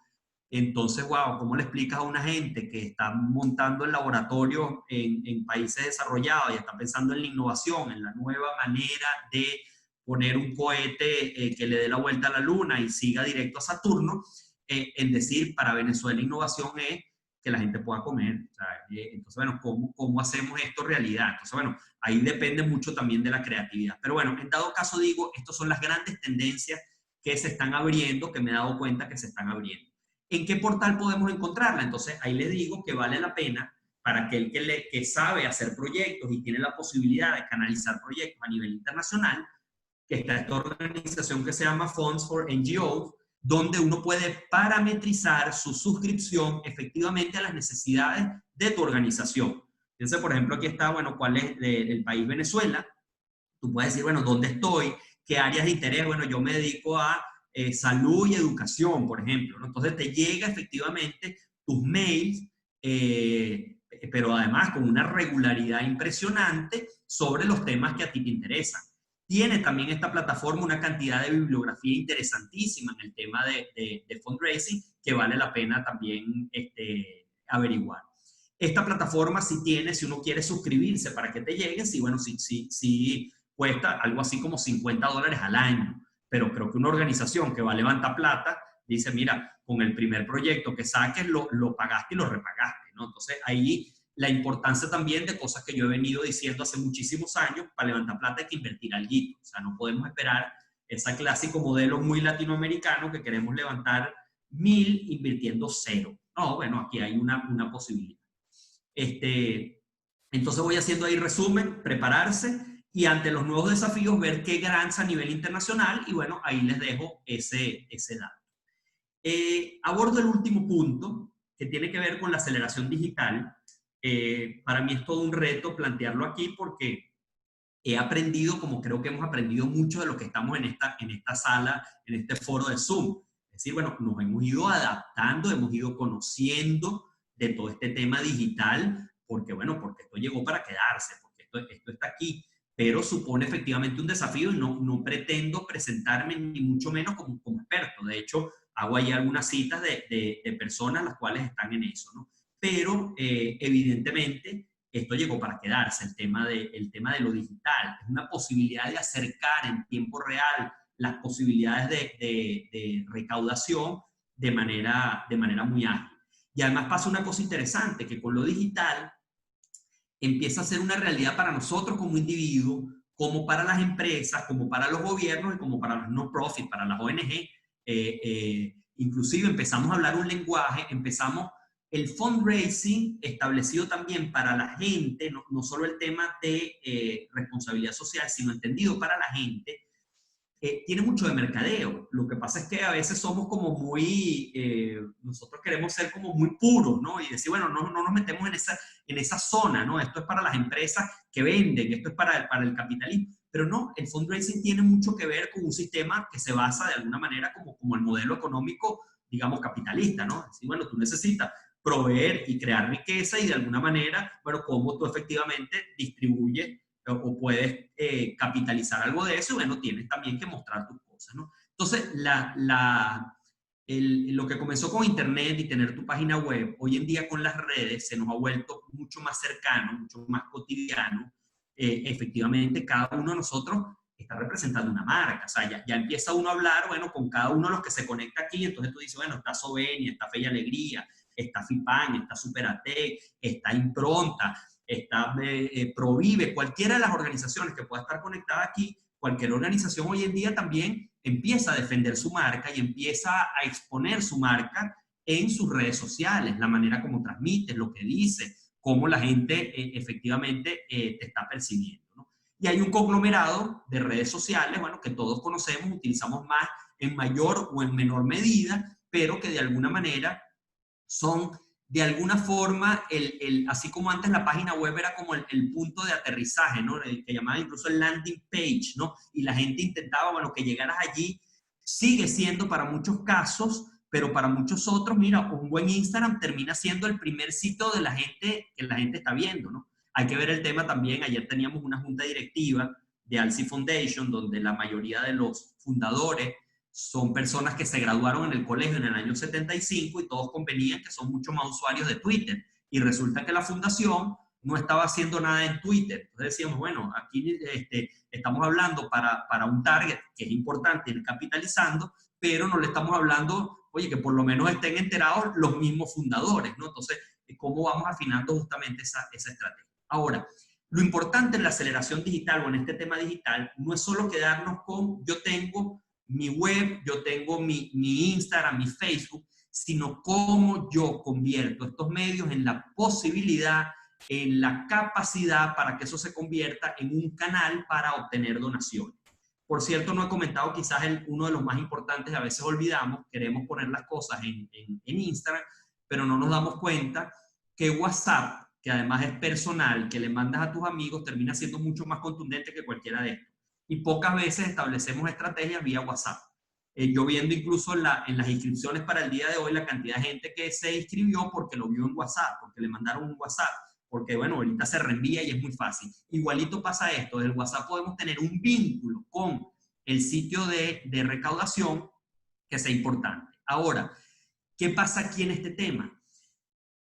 Entonces, wow, ¿cómo le explicas a una gente que está montando el laboratorio en países desarrollados y está pensando en la innovación, en la nueva manera de poner un cohete que le dé la vuelta a la luna y siga directo a Saturno? En decir, para Venezuela innovación es que la gente pueda comer. O sea, entonces, bueno, ¿cómo hacemos esto realidad? Entonces, bueno, ahí depende mucho también de la creatividad. Pero bueno, en dado caso digo, estas son las grandes tendencias que se están abriendo, que me he dado cuenta que se están abriendo. ¿En qué portal podemos encontrarla? Entonces, ahí les digo que vale la pena para aquel que sabe hacer proyectos y tiene la posibilidad de canalizar proyectos a nivel internacional, que está esta organización que se llama Funds for NGOs, donde uno puede parametrizar su suscripción efectivamente a las necesidades de tu organización. Entonces, por ejemplo, aquí está, bueno, ¿cuál es el país Venezuela? Tú puedes decir, bueno, ¿dónde estoy? ¿Qué áreas de interés? Bueno, yo me dedico a salud y educación, por ejemplo, ¿no? Entonces te llega efectivamente tus mails, pero además con una regularidad impresionante sobre los temas que a ti te interesan. Tiene también esta plataforma una cantidad de bibliografía interesantísima en el tema de fundraising que vale la pena también averiguar. Esta plataforma sí tiene, si uno quiere suscribirse para que te lleguen, sí, bueno, sí cuesta algo así como $50 al año. Pero creo que una organización que va a levantar plata dice, mira, con el primer proyecto que saques lo pagaste y lo repagaste, ¿no? Entonces ahí la importancia también de cosas que yo he venido diciendo hace muchísimos años: para levantar plata hay que invertir algo. O sea, no podemos esperar ese clásico modelo muy latinoamericano que queremos levantar 1000 invirtiendo 0. No, bueno, aquí hay una posibilidad. Entonces voy haciendo ahí resumen, prepararse y ante los nuevos desafíos ver qué grants a nivel internacional y bueno, ahí les dejo ese dato. Abordo el último punto que tiene que ver con la aceleración digital. Para mí es todo un reto plantearlo aquí porque he aprendido, como creo que hemos aprendido mucho de lo que estamos en esta sala, en este foro de Zoom. Es decir, bueno, nos hemos ido adaptando, hemos ido conociendo de todo este tema digital, porque bueno, porque esto llegó para quedarse, porque esto está aquí, pero supone efectivamente un desafío y no pretendo presentarme ni mucho menos como experto. De hecho, hago ahí algunas citas de personas las cuales están en eso, ¿no? Pero evidentemente esto llegó para quedarse, el tema de lo digital. Es una posibilidad de acercar en tiempo real las posibilidades de recaudación de manera muy ágil. Y además pasa una cosa interesante, que con lo digital empieza a ser una realidad para nosotros como individuos, como para las empresas, como para los gobiernos y como para los no-profit, para las ONG. Inclusive empezamos a hablar un lenguaje, el fundraising establecido también para la gente, no solo el tema de responsabilidad social, sino entendido para la gente, tiene mucho de mercadeo. Lo que pasa es que a veces somos como muy, nosotros queremos ser como muy puros, ¿no? Y decir, bueno, no nos metemos en esa zona, ¿no? Esto es para las empresas que venden, esto es para el capitalismo. Pero no, el fundraising tiene mucho que ver con un sistema que se basa de alguna manera como el modelo económico, digamos, capitalista, ¿no? Es decir, bueno, tú necesitas proveer y crear riqueza y de alguna manera, bueno, cómo tú efectivamente distribuyes o puedes capitalizar algo de eso, y bueno, tienes también que mostrar tus cosas, ¿no? Entonces, lo que comenzó con Internet y tener tu página web, hoy en día con las redes se nos ha vuelto mucho más cercano, mucho más cotidiano. Efectivamente, cada uno de nosotros está representando una marca, o sea, ya empieza uno a hablar, bueno, con cada uno de los que se conecta aquí, entonces tú dices, bueno, está Sovenia, está Fe y Alegría, está FIPAN, está Superatec, está Impronta, está Provive, cualquiera de las organizaciones que pueda estar conectada aquí, cualquier organización hoy en día también empieza a defender su marca y empieza a exponer su marca en sus redes sociales, la manera como transmite, lo que dice, cómo la gente efectivamente te está percibiendo, ¿no? Y hay un conglomerado de redes sociales, bueno, que todos conocemos, utilizamos más en mayor o en menor medida, pero que de alguna manera son de alguna forma, así como antes la página web era como el punto de aterrizaje, ¿no? Que llamaban incluso el landing page, ¿no? Y la gente intentaba, bueno, que llegaras allí. Sigue siendo para muchos casos, pero para muchos otros, mira, un buen Instagram termina siendo el primer sitio de la gente que la gente está viendo, ¿no? Hay que ver el tema también. Ayer teníamos una junta directiva de ALCI Foundation, donde la mayoría de los fundadores son personas que se graduaron en el colegio en el año 75 y todos convenían que son mucho más usuarios de Twitter. Y resulta que la fundación no estaba haciendo nada en Twitter. Entonces decíamos, bueno, aquí estamos hablando para un target que es importante ir capitalizando, pero no le estamos hablando, oye, que por lo menos estén enterados los mismos fundadores, ¿no? Entonces, ¿cómo vamos afinando justamente esa estrategia? Ahora, lo importante en la aceleración digital o en este tema digital no es solo quedarnos con yo tengo mi web, yo tengo mi Instagram, mi Facebook, sino cómo yo convierto estos medios en la posibilidad, en la capacidad para que eso se convierta en un canal para obtener donaciones. Por cierto, no he comentado quizás uno de los más importantes, a veces olvidamos, queremos poner las cosas en Instagram, pero no nos damos cuenta que WhatsApp, que además es personal, que le mandas a tus amigos, termina siendo mucho más contundente que cualquiera de estos. Y pocas veces establecemos estrategias vía WhatsApp. Yo viendo incluso en las inscripciones para el día de hoy la cantidad de gente que se inscribió porque lo vio en WhatsApp, porque le mandaron un WhatsApp, porque bueno, ahorita se reenvía y es muy fácil. Igualito pasa esto, desde el WhatsApp podemos tener un vínculo con el sitio de recaudación que sea importante. Ahora, ¿qué pasa aquí en este tema?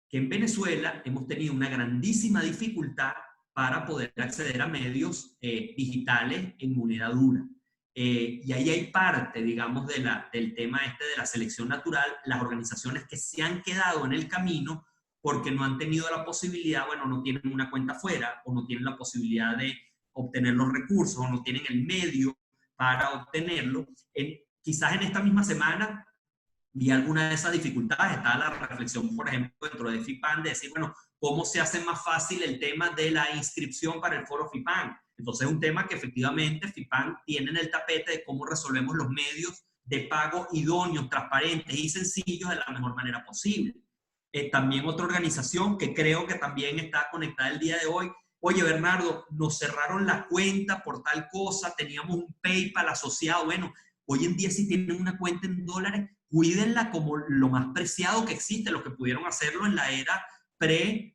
Que en Venezuela hemos tenido una grandísima dificultad para poder acceder a medios digitales en moneda dura. Y ahí hay parte, digamos, del tema de la selección natural, las organizaciones que se han quedado en el camino porque no han tenido la posibilidad, bueno, no tienen una cuenta fuera o no tienen la posibilidad de obtener los recursos o no tienen el medio para obtenerlo. Quizás en esta misma semana vi alguna de esas dificultades. Está la reflexión, por ejemplo, dentro de FIPAN, de decir, bueno, ¿cómo se hace más fácil el tema de la inscripción para el foro FIPAN? Entonces es un tema que efectivamente FIPAN tiene en el tapete de cómo resolvemos los medios de pago idóneos, transparentes y sencillos de la mejor manera posible. También otra organización que creo que también está conectada el día de hoy. Oye, Bernardo, nos cerraron la cuenta por tal cosa, teníamos un PayPal asociado. Bueno, hoy en día si tienen una cuenta en dólares, cuídenla como lo más preciado que existe, los que pudieron hacerlo en la era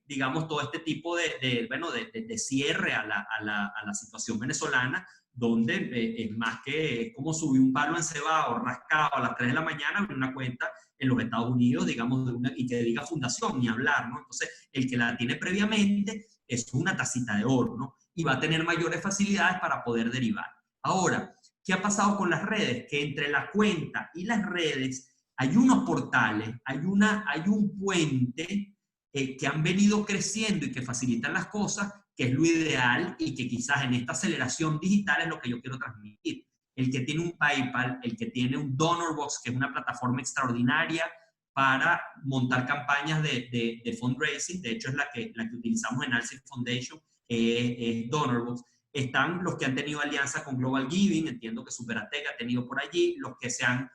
digamos, todo este tipo de cierre a la situación venezolana, donde es más que como subir un palo encebado, rascado a las 3 de la mañana, abrir una cuenta en los Estados Unidos, digamos, y que diga fundación, ni hablar, ¿no? Entonces, el que la tiene previamente es una tacita de oro, ¿no? Y va a tener mayores facilidades para poder derivar. Ahora, ¿qué ha pasado con las redes? Que entre la cuenta y las redes hay unos portales, hay un puente que han venido creciendo y que facilitan las cosas, que es lo ideal y que quizás en esta aceleración digital es lo que yo quiero transmitir. El que tiene un PayPal, el que tiene un DonorBox, que es una plataforma extraordinaria para montar campañas de fundraising, de hecho es la que utilizamos en Alci Foundation, es DonorBox. Están los que han tenido alianza con Global Giving, entiendo que Superatec ha tenido por allí, los que han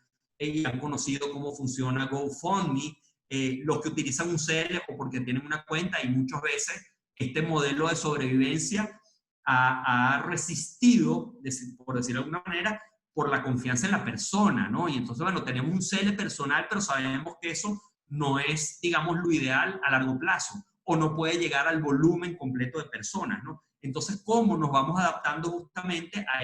conocido cómo funciona GoFundMe, los que utilizan un CL o porque tienen una cuenta, y muchas veces este modelo de sobrevivencia ha resistido, por decirlo de alguna manera, por la confianza en la persona, ¿no? Y entonces, bueno, tenemos un CL personal, pero sabemos que eso no es, digamos, lo ideal a largo plazo, o no puede llegar al volumen completo de personas, ¿no? Entonces, ¿cómo nos vamos adaptando justamente a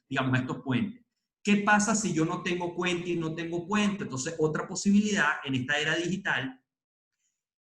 digamos, a estos puentes? ¿Qué pasa si yo no tengo cuenta y no tengo puente? Entonces, otra posibilidad en esta era digital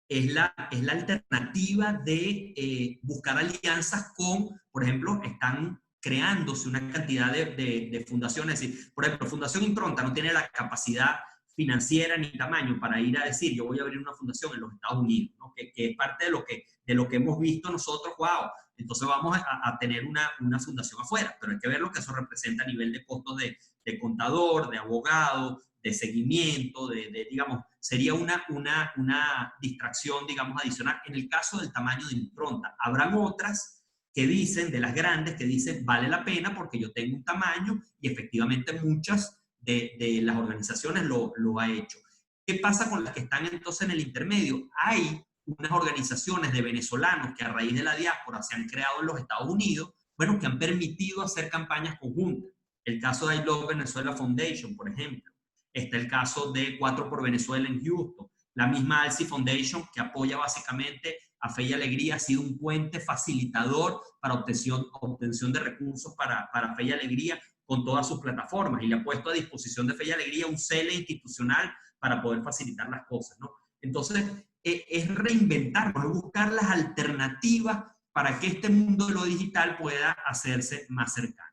es la alternativa de buscar alianzas con, por ejemplo, están creándose una cantidad de fundaciones. Es decir, por ejemplo, Fundación Impronta no tiene la capacidad financiera ni tamaño para ir a decir, yo voy a abrir una fundación en los Estados Unidos, ¿no? que es parte de lo que hemos visto nosotros. Wow, entonces vamos a tener una fundación afuera, pero hay que ver lo que eso representa a nivel de costos de contador, de abogado, de seguimiento, digamos, sería una distracción, digamos, adicional. En el caso del tamaño de Impronta, habrán otras que dicen, de las grandes, que dicen, vale la pena porque yo tengo un tamaño, y efectivamente muchas de las organizaciones lo ha hecho. ¿Qué pasa con las que están entonces en el intermedio? Hay unas organizaciones de venezolanos que a raíz de la diáspora se han creado en los Estados Unidos, bueno, que han permitido hacer campañas conjuntas. El caso de I Love Venezuela Foundation, por ejemplo. Está el caso de 4 por Venezuela en Houston. La misma Alci Foundation, que apoya básicamente a Fe y Alegría, ha sido un puente facilitador para obtención de recursos para Fe y Alegría con todas sus plataformas, y le ha puesto a disposición de Fe y Alegría un CEL institucional para poder facilitar las cosas, ¿no? Entonces, es reinventarnos, es buscar las alternativas para que este mundo de lo digital pueda hacerse más cercano.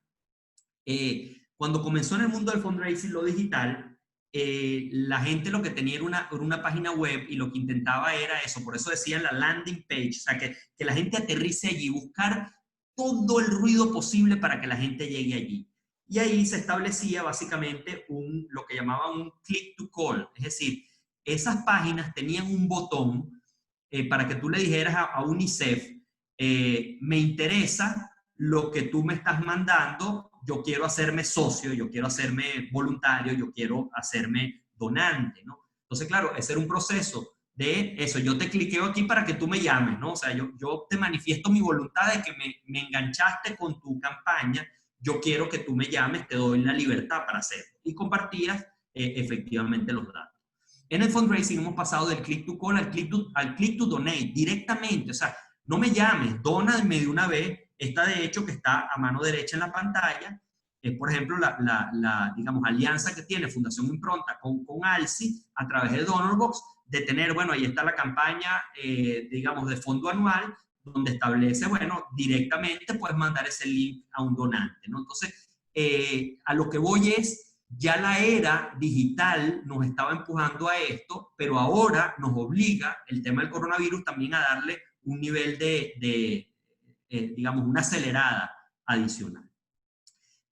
Cuando comenzó en el mundo del fundraising lo digital, la gente lo que tenía era una página web, y lo que intentaba era eso, por eso decían la landing page, o sea, que la gente aterrice allí, buscar todo el ruido posible para que la gente llegue allí. Y ahí se establecía básicamente lo que llamaban un click to call, es decir, esas páginas tenían un botón para que tú le dijeras a UNICEF, me interesa lo que tú me estás mandando, yo quiero hacerme socio, yo quiero hacerme voluntario, yo quiero hacerme donante, ¿no? Entonces, claro, ese era un proceso de eso, yo te cliqueo aquí para que tú me llames, ¿no? O sea, yo te manifiesto mi voluntad de que me enganchaste con tu campaña, yo quiero que tú me llames, te doy la libertad para hacerlo. Y compartías efectivamente los datos. En el fundraising hemos pasado del click to call al click to donate directamente, o sea, no me llames, dóname de una vez. Esta, de hecho, que está a mano derecha en la pantalla, es, por ejemplo, digamos, alianza que tiene Fundación Impronta con Alci a través de DonorBox, de tener, bueno, ahí está la campaña, digamos, de fondo anual, donde establece, bueno, directamente puedes mandar ese link a un donante, ¿no? Entonces, a lo que voy es, ya la era digital nos estaba empujando a esto, pero ahora nos obliga el tema del coronavirus también a darle un nivel digamos, una acelerada adicional.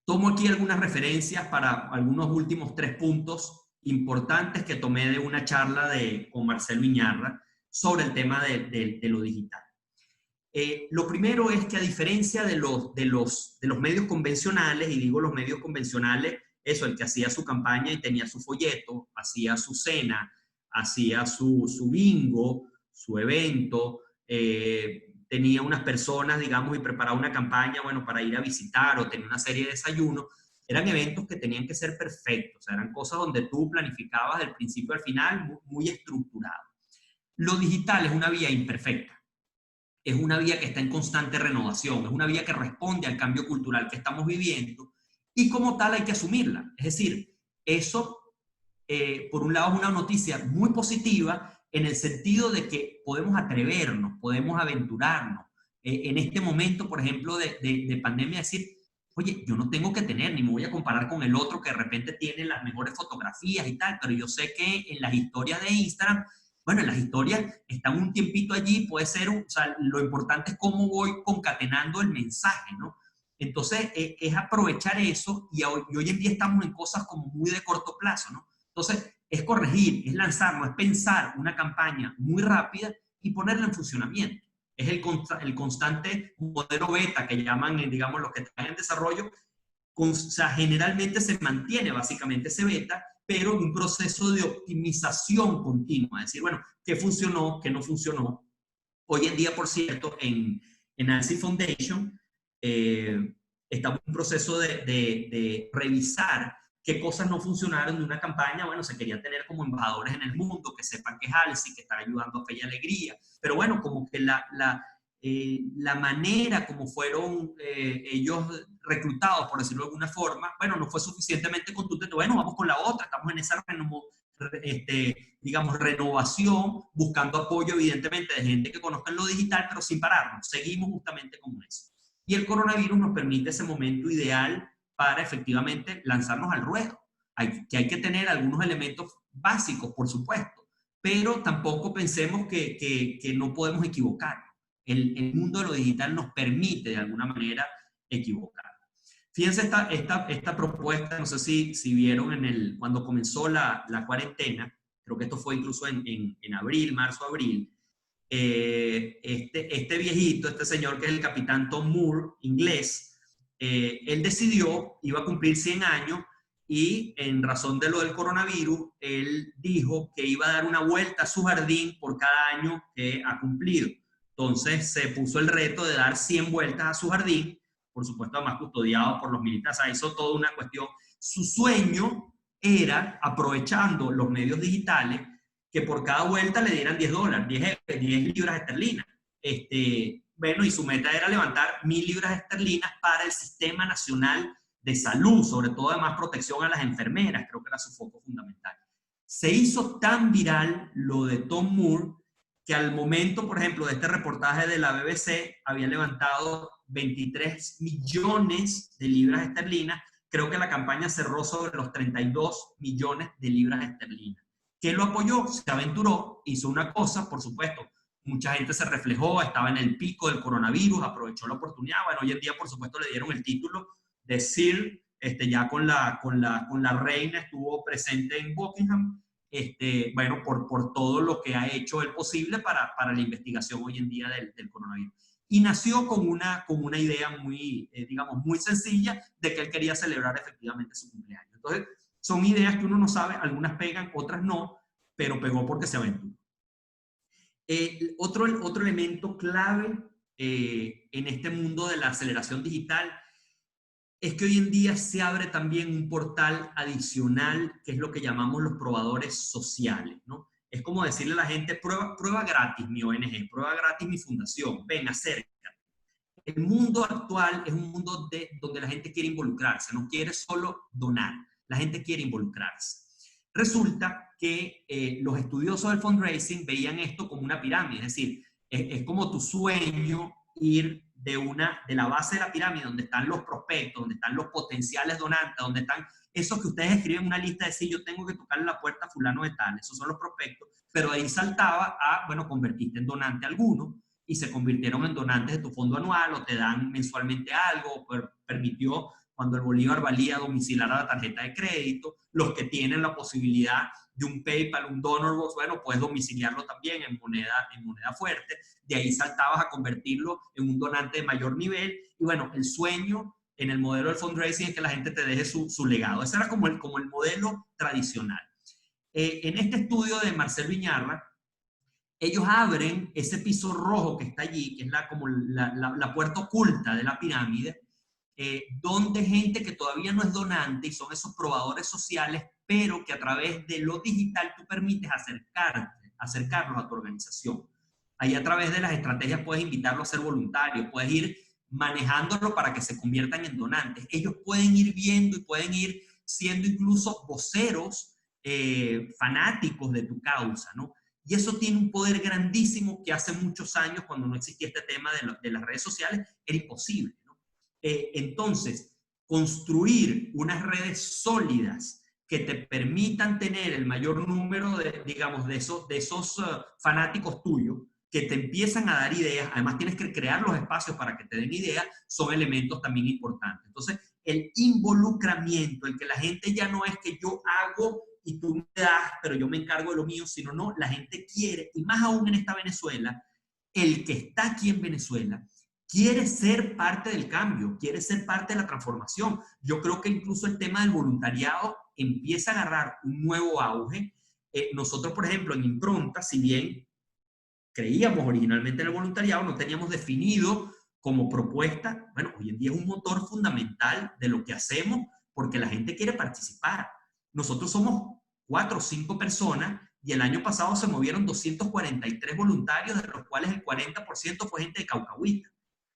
Tomo aquí algunas referencias para algunos últimos 3 puntos importantes que tomé de una charla con Marcelo Iñarra sobre el tema de lo digital. Lo primero es que a diferencia de los medios convencionales, y digo los medios convencionales, eso, el que hacía su campaña y tenía su folleto, hacía su cena, hacía su bingo, su evento, tenía unas personas, digamos, y preparaba una campaña, bueno, para ir a visitar o tener una serie de desayunos. Eran eventos que tenían que ser perfectos, eran cosas donde tú planificabas del principio al final muy estructurado. Lo digital es una vía imperfecta, es una vía que está en constante renovación, es una vía que responde al cambio cultural que estamos viviendo y como tal hay que asumirla. Es decir, eso, por un lado, es una noticia muy positiva en el sentido de que podemos atrevernos, podemos aventurarnos. En este momento, por ejemplo, de pandemia, decir, oye, yo no tengo que tener, ni me voy a comparar con el otro que de repente tiene las mejores fotografías y tal, pero yo sé que en las historias de Instagram, bueno, en las historias están un tiempito allí, puede ser, o sea, lo importante es cómo voy concatenando el mensaje, ¿no? Entonces, es aprovechar eso y hoy en día estamos en cosas como muy de corto plazo, ¿no? Entonces, es corregir, es lanzarlo, es pensar una campaña muy rápida y ponerla en funcionamiento. Es el constante modelo beta que llaman, digamos, los que están en desarrollo. O sea, generalmente se mantiene básicamente ese beta, pero en un proceso de optimización continua. Es decir, bueno, ¿qué funcionó? ¿Qué no funcionó? Hoy en día, por cierto, en ANSI Foundation, estamos en un proceso de revisar qué cosas no funcionaron de una campaña. Bueno, se quería tener como embajadores en el mundo, que sepan que es ALSI, que están ayudando a Fe y Alegría, pero bueno, como que la manera como fueron ellos reclutados, por decirlo de alguna forma, bueno, no fue suficientemente contundente. Bueno, vamos con la otra, estamos en esa digamos, renovación, buscando apoyo evidentemente de gente que conozca en lo digital, pero sin pararnos, seguimos justamente con eso. Y el coronavirus nos permite ese momento ideal para efectivamente lanzarnos al ruedo. Hay que tener algunos elementos básicos, por supuesto, pero tampoco pensemos que no podemos equivocar. El mundo de lo digital nos permite de alguna manera equivocar. Fíjense esta propuesta, no sé si vieron cuando comenzó la cuarentena, creo que esto fue incluso en abril, marzo-abril, este viejito, este señor que es el capitán Tom Moore, inglés, él decidió, iba a cumplir 100 años y en razón de lo del coronavirus, él dijo que iba a dar una vuelta a su jardín por cada año que ha cumplido. Entonces se puso el reto de dar 100 vueltas a su jardín, por supuesto además custodiado por los militares, o sea, hizo toda una cuestión. Su sueño era, aprovechando los medios digitales, que por cada vuelta le dieran $10, 10 libras esterlinas. Bueno, y su meta era levantar 1.000 libras esterlinas para el Sistema Nacional de Salud, sobre todo además protección a las enfermeras, creo que era su foco fundamental. Se hizo tan viral lo de Tom Moore que al momento, por ejemplo, de este reportaje de la BBC, había levantado 23 millones de libras esterlinas. Creo que la campaña cerró sobre los 32 millones de libras esterlinas. ¿Qué lo apoyó? Se aventuró, hizo una cosa, por supuesto, mucha gente se reflejó, estaba en el pico del coronavirus, aprovechó la oportunidad. Bueno, hoy en día, por supuesto, le dieron el título de Sir, ya con la reina, estuvo presente en Buckingham, bueno, por todo lo que ha hecho el posible para la investigación hoy en día del coronavirus. Y nació con una idea muy, digamos, muy sencilla de que él quería celebrar efectivamente su cumpleaños. Entonces, son ideas que uno no sabe, algunas pegan, otras no, pero pegó porque se aventuró. Otro elemento clave en este mundo de la aceleración digital es que hoy en día se abre también un portal adicional, que es lo que llamamos los probadores sociales, ¿no? Es como decirle a la gente, prueba gratis mi ONG, prueba gratis mi fundación, ven, acércate. El mundo actual es un mundo donde la gente quiere involucrarse, no quiere solo donar, la gente quiere involucrarse. Resulta que los estudiosos del fundraising veían esto como una pirámide, es decir, es como tu sueño ir de la base de la pirámide, donde están los prospectos, donde están los potenciales donantes, donde están esos que ustedes escriben una lista de decir, yo tengo que tocarle la puerta a fulano de tal, esos son los prospectos, pero ahí saltaba a, bueno, convertirte en donante alguno, y se convirtieron en donantes de tu fondo anual, o te dan mensualmente algo, permitió cuando el bolívar valía domiciliar a la tarjeta de crédito, los que tienen la posibilidad de un PayPal, un DonorBox, bueno, puedes domiciliarlo también en moneda fuerte, de ahí saltabas a convertirlo en un donante de mayor nivel, y bueno, el sueño en el modelo del fundraising es que la gente te deje su legado. Ese era como el modelo tradicional. En este estudio de Marcel Viñarra, ellos abren ese piso rojo que está allí, que es como la puerta oculta de la pirámide, donde gente que todavía no es donante y son esos probadores sociales, pero que a través de lo digital tú permites acercarlos a tu organización. Ahí a través de las estrategias puedes invitarlos a ser voluntarios, puedes ir manejándolo para que se conviertan en donantes. Ellos pueden ir viendo y pueden ir siendo incluso voceros fanáticos de tu causa, ¿no? Y eso tiene un poder grandísimo que hace muchos años, cuando no existía este tema de las redes sociales, era imposible, ¿no? Entonces, construir unas redes sólidas que te permitan tener el mayor número de, digamos, de esos fanáticos tuyos, que te empiezan a dar ideas, además tienes que crear los espacios para que te den ideas, son elementos también importantes. Entonces, el involucramiento, el que la gente ya no es que yo hago y tú me das, pero yo me encargo de lo mío, sino no, la gente quiere, y más aún en esta Venezuela, el que está aquí en Venezuela quiere ser parte del cambio, quiere ser parte de la transformación. Yo creo que incluso el tema del voluntariado empieza a agarrar un nuevo auge. Nosotros, por ejemplo, en Impronta, si bien creíamos originalmente en el voluntariado, no teníamos definido como propuesta, bueno, hoy en día es un motor fundamental de lo que hacemos porque la gente quiere participar. Nosotros somos 4 o 5 personas y el año pasado se movieron 243 voluntarios, de los cuales el 40% fue gente de Caucahuita,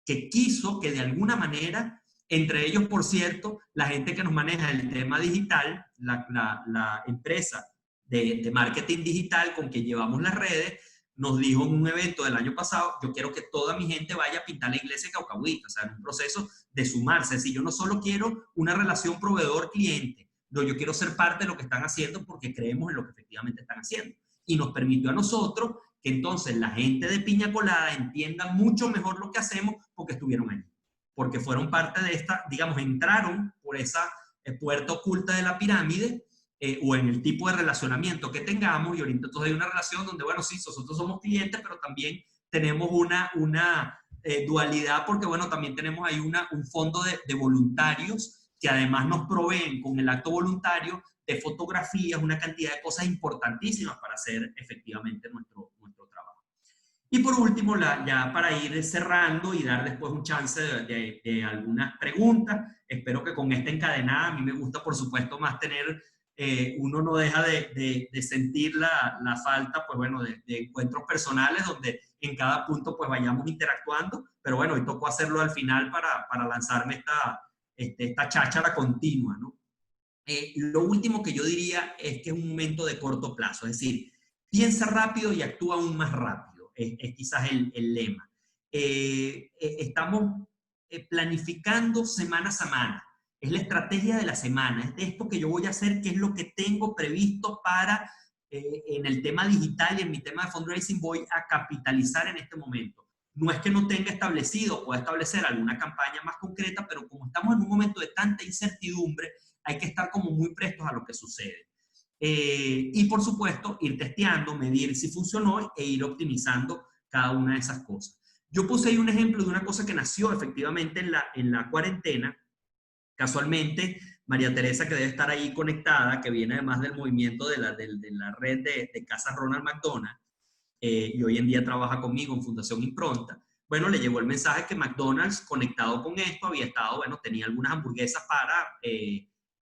que quiso que de alguna manera, entre ellos, por cierto, la gente que nos maneja el tema digital, la empresa de marketing digital con que llevamos las redes, nos dijo en un evento del año pasado, yo quiero que toda mi gente vaya a pintar la iglesia de Caucahuita, o sea, en un proceso de sumarse. Es decir, yo no solo quiero una relación proveedor-cliente, no, yo quiero ser parte de lo que están haciendo porque creemos en lo que efectivamente están haciendo. Y nos permitió a nosotros que entonces la gente de Piña Colada entienda mucho mejor lo que hacemos porque estuvieron allí. Porque fueron parte de esta, digamos, entraron por esa puerta oculta de la pirámide, o en el tipo de relacionamiento que tengamos, y ahorita entonces hay una relación donde, bueno, sí, nosotros somos clientes, pero también tenemos una dualidad, porque, bueno, también tenemos ahí un fondo de voluntarios que además nos proveen con el acto voluntario de fotografías, una cantidad de cosas importantísimas para hacer efectivamente nuestro trabajo. Y por último, ya para ir cerrando y dar después un chance de algunas preguntas, espero que con esta encadenada, a mí me gusta por supuesto más tener, uno no deja de sentir la falta, pues bueno, de encuentros personales donde en cada punto pues vayamos interactuando, pero bueno, hoy tocó hacerlo al final para lanzarme esta cháchara continua, ¿no? Lo último que yo diría es que es un momento de corto plazo, es decir, piensa rápido y actúa aún más rápido, es quizás el lema. Estamos planificando semana a semana, es la estrategia de la semana, es de esto que yo voy a hacer, qué es lo que tengo previsto para, en el tema digital y en mi tema de fundraising voy a capitalizar en este momento. No es que no tenga establecido, pueda establecer alguna campaña más concreta, pero como estamos en un momento de tanta incertidumbre, hay que estar como muy prestos a lo que sucede. Y por supuesto, ir testeando, medir si funcionó e ir optimizando cada una de esas cosas. Yo puse ahí un ejemplo de una cosa que nació efectivamente en la cuarentena. Casualmente, María Teresa, que debe estar ahí conectada, que viene además del movimiento de la red de Casas Ronald McDonald, y hoy en día trabaja conmigo en Fundación Impronta, bueno, le llegó el mensaje que McDonald's, conectado con esto, había estado, bueno, tenía algunas hamburguesas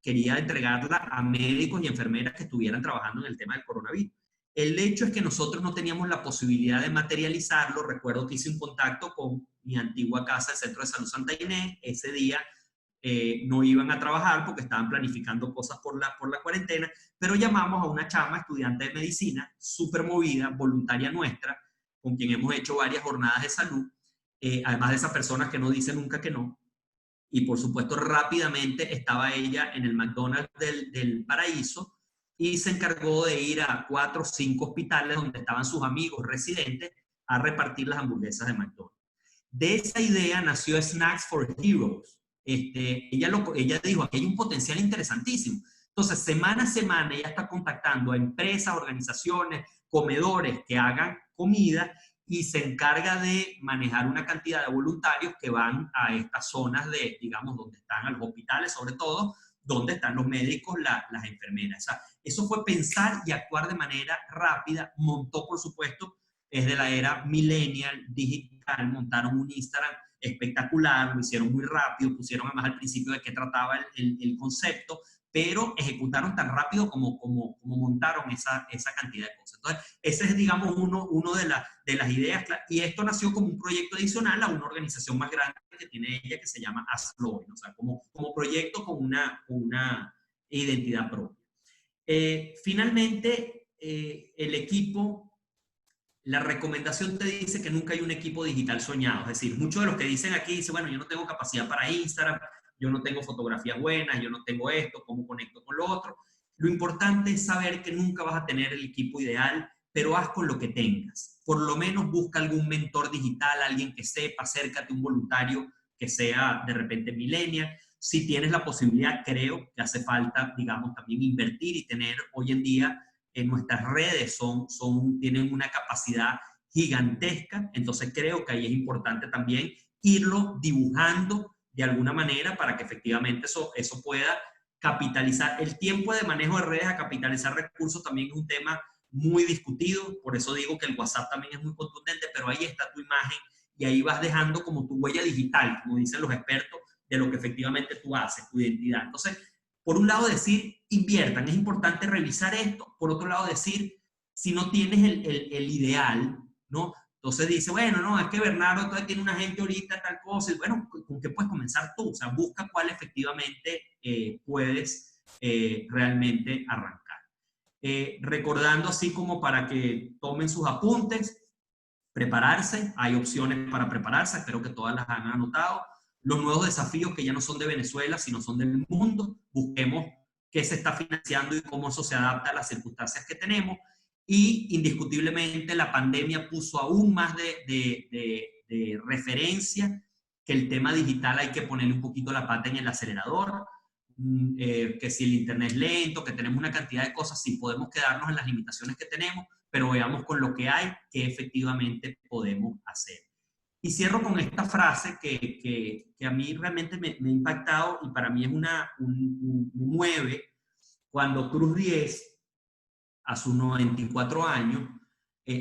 quería entregarla a médicos y enfermeras que estuvieran trabajando en el tema del coronavirus. El hecho es que nosotros no teníamos la posibilidad de materializarlo. Recuerdo que hice un contacto con mi antigua casa, el Centro de Salud Santa Inés. Ese día no iban a trabajar porque estaban planificando cosas por la cuarentena, pero llamamos a una chama, estudiante de medicina, súper movida, voluntaria nuestra, con quien hemos hecho varias jornadas de salud, además de esas personas que no dicen nunca que no. Y por supuesto, rápidamente estaba ella en el McDonald's del Paraíso y se encargó de ir a 4 o 5 hospitales donde estaban sus amigos residentes a repartir las hamburguesas de McDonald's. De esa idea nació Snacks for Heroes, ella dijo, aquí hay un potencial interesantísimo. Entonces, semana a semana, ella está contactando a empresas, organizaciones, comedores que hagan comida y se encarga de manejar una cantidad de voluntarios que van a estas zonas de, digamos, donde están a los hospitales, sobre todo, donde están los médicos, las enfermeras. O sea, eso fue pensar y actuar de manera rápida. Montó, por supuesto, es de la era millennial, digital, montaron un Instagram espectacular, lo hicieron muy rápido, pusieron además al principio de qué trataba el concepto, pero ejecutaron tan rápido como montaron esa cantidad de cosas. Entonces, ese es, digamos, uno de las ideas, y esto nació como un proyecto adicional a una organización más grande que tiene ella, que se llama Asflow, o sea, como proyecto con una identidad propia. Finalmente, el equipo, la recomendación te dice que nunca hay un equipo digital soñado. Es decir, muchos de los que dicen aquí, dicen, bueno, yo no tengo capacidad para Instagram, yo no tengo fotografías buenas, yo no tengo esto, ¿cómo conecto con lo otro? Lo importante es saber que nunca vas a tener el equipo ideal, pero haz con lo que tengas. Por lo menos busca algún mentor digital, alguien que sepa, acércate a un voluntario que sea de repente millennial. Si tienes la posibilidad, creo que hace falta, digamos, también invertir y tener hoy en día en nuestras redes tienen una capacidad gigantesca, entonces creo que ahí es importante también irlo dibujando de alguna manera para que efectivamente eso pueda capitalizar. El tiempo de manejo de redes a capitalizar recursos también es un tema muy discutido, por eso digo que el WhatsApp también es muy contundente, pero ahí está tu imagen y ahí vas dejando como tu huella digital, como dicen los expertos, de lo que efectivamente tú haces, tu identidad. Entonces, por un lado decir, inviertan, es importante revisar esto. Por otro lado decir, si no tienes el ideal, ¿no? Entonces dice, bueno, no, es que Bernardo todavía tiene una gente ahorita, tal cosa. Y bueno, ¿con qué puedes comenzar tú? O sea, busca cuál efectivamente puedes realmente arrancar. Recordando así como para que tomen sus apuntes, prepararse, hay opciones para prepararse, espero que todas las han anotado. Los nuevos desafíos que ya no son de Venezuela, sino son del mundo, busquemos qué se está financiando y cómo eso se adapta a las circunstancias que tenemos. Y indiscutiblemente la pandemia puso aún más de referencia que el tema digital hay que ponerle un poquito la pata en el acelerador, que si el internet es lento, que tenemos una cantidad de cosas, sí podemos quedarnos en las limitaciones que tenemos, pero veamos con lo que hay que efectivamente podemos hacer. Y cierro con esta frase que a mí realmente me ha impactado y para mí es me mueve cuando Cruz 10, a sus 94 años,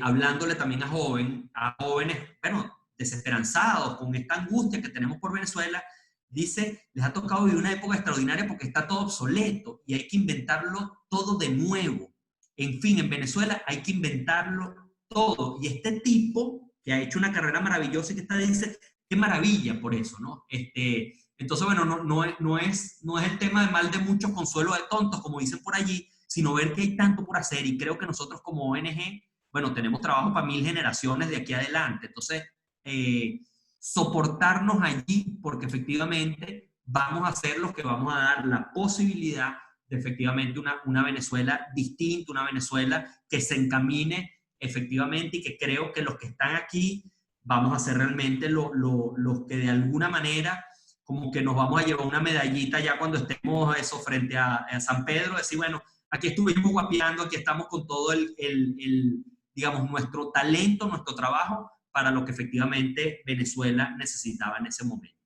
hablándole también a jóvenes, bueno, desesperanzados, con esta angustia que tenemos por Venezuela, dice, les ha tocado vivir una época extraordinaria porque está todo obsoleto y hay que inventarlo todo de nuevo. En fin, en Venezuela hay que inventarlo todo. Y este tipo, que ha hecho una carrera maravillosa y que está, dice, qué maravilla por eso, ¿no? Entonces, bueno, no es el tema de mal de muchos, consuelo de tontos, como dicen por allí, sino ver que hay tanto por hacer. Y creo que nosotros como ONG, bueno, tenemos trabajo para 1000 generaciones de aquí adelante. Entonces, soportarnos allí, porque efectivamente vamos a ser los que vamos a dar la posibilidad de efectivamente una Venezuela distinta, una Venezuela que se encamine efectivamente, y que creo que los que están aquí vamos a ser realmente los que de alguna manera como que nos vamos a llevar una medallita ya cuando estemos eso frente a San Pedro, decir, bueno, aquí estuvimos guapeando, aquí estamos con todo digamos, nuestro talento, nuestro trabajo para lo que efectivamente Venezuela necesitaba en ese momento.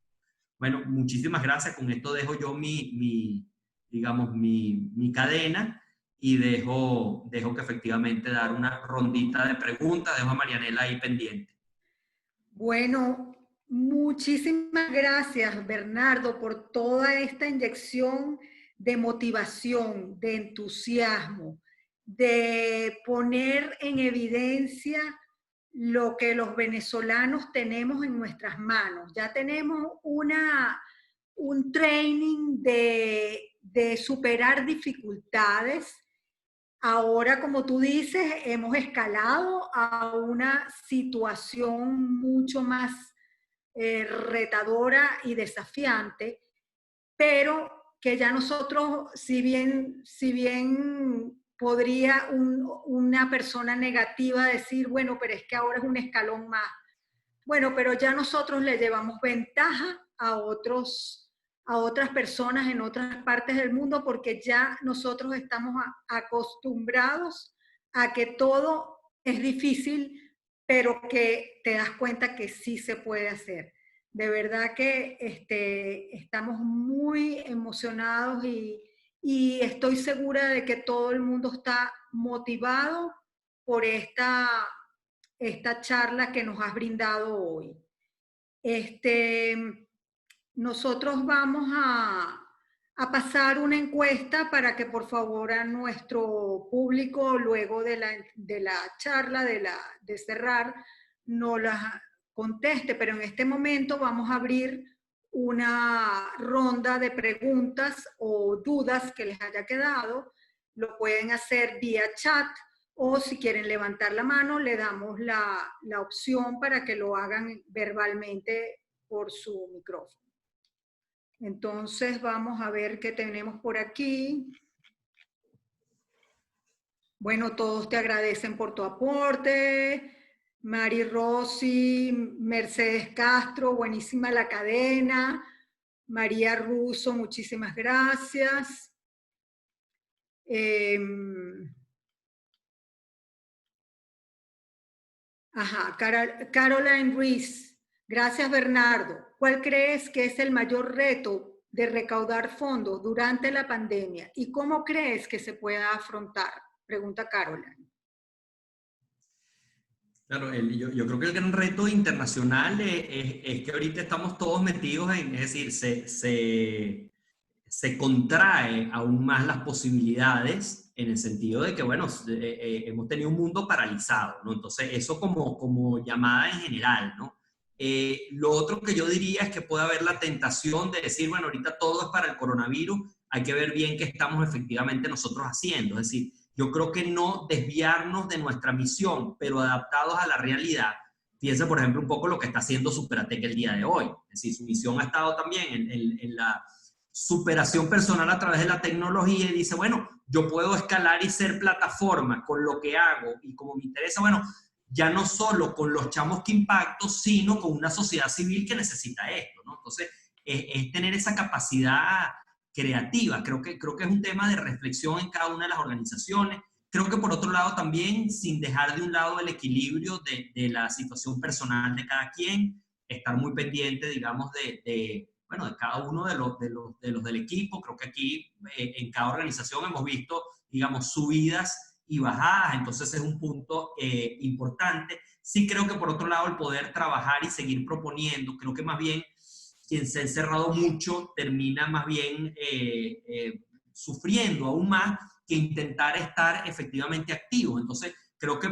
Bueno, muchísimas gracias. Con esto dejo yo digamos, mi cadena y dejo que efectivamente dar una rondita de preguntas. Dejo a Marianela ahí pendiente. Bueno, muchísimas gracias, Bernardo, por toda esta inyección de motivación, de entusiasmo, de poner en evidencia lo que los venezolanos tenemos en nuestras manos. Ya tenemos un training de superar dificultades. Ahora, como tú dices, hemos escalado a una situación mucho más retadora y desafiante, pero que ya nosotros, si bien podría una persona negativa decir, bueno, pero es que ahora es un escalón más. Bueno, pero ya nosotros le llevamos ventaja a otras personas en otras partes del mundo, porque ya nosotros estamos acostumbrados a que todo es difícil, pero que te das cuenta que sí se puede hacer. De verdad que estamos muy emocionados y estoy segura de que todo el mundo está motivado por esta charla que nos has brindado hoy. Nosotros vamos a pasar una encuesta para que por favor a nuestro público, luego de la charla, de cerrar, nos la conteste, pero en este momento vamos a abrir una ronda de preguntas o dudas que les haya quedado. Lo pueden hacer vía chat o si quieren levantar la mano, le damos la opción para que lo hagan verbalmente por su micrófono. Entonces vamos a ver qué tenemos por aquí. Bueno, todos te agradecen por tu aporte. Mari Rossi, Mercedes Castro, buenísima la cadena. María Russo, muchísimas gracias. Caroline Ruiz, gracias Bernardo. ¿Cuál crees que es el mayor reto de recaudar fondos durante la pandemia y cómo crees que se pueda afrontar? Pregunta Caroline. Claro, yo creo que el gran reto internacional es que ahorita estamos todos metidos en, es decir, se contrae aún más las posibilidades en el sentido de que, bueno, hemos tenido un mundo paralizado, ¿no? Entonces, eso como llamada en general, ¿no? Lo otro que yo diría es que puede haber la tentación de decir, bueno, ahorita todo es para el coronavirus, hay que ver bien qué estamos efectivamente nosotros haciendo. Es decir, yo creo que no desviarnos de nuestra misión, pero adaptados a la realidad. Fíjense, por ejemplo, un poco lo que está haciendo Superatec el día de hoy. Es decir, su misión ha estado también en la superación personal a través de la tecnología y dice, bueno, yo puedo escalar y ser plataforma con lo que hago y como me interesa, bueno, ya no solo con los chamos que impacto, sino con una sociedad civil que necesita esto, ¿no? Entonces, es tener esa capacidad creativa. Creo que es un tema de reflexión en cada una de las organizaciones. Creo que por otro lado también, sin dejar de un lado el equilibrio de la situación personal de cada quien, estar muy pendiente, digamos, de cada uno de los del equipo. Creo que aquí en cada organización hemos visto, digamos, subidas y bajadas, entonces es un punto importante. Sí creo que por otro lado el poder trabajar y seguir proponiendo, creo que más bien quien se ha encerrado mucho termina más bien sufriendo aún más que intentar estar efectivamente activo. Entonces, creo que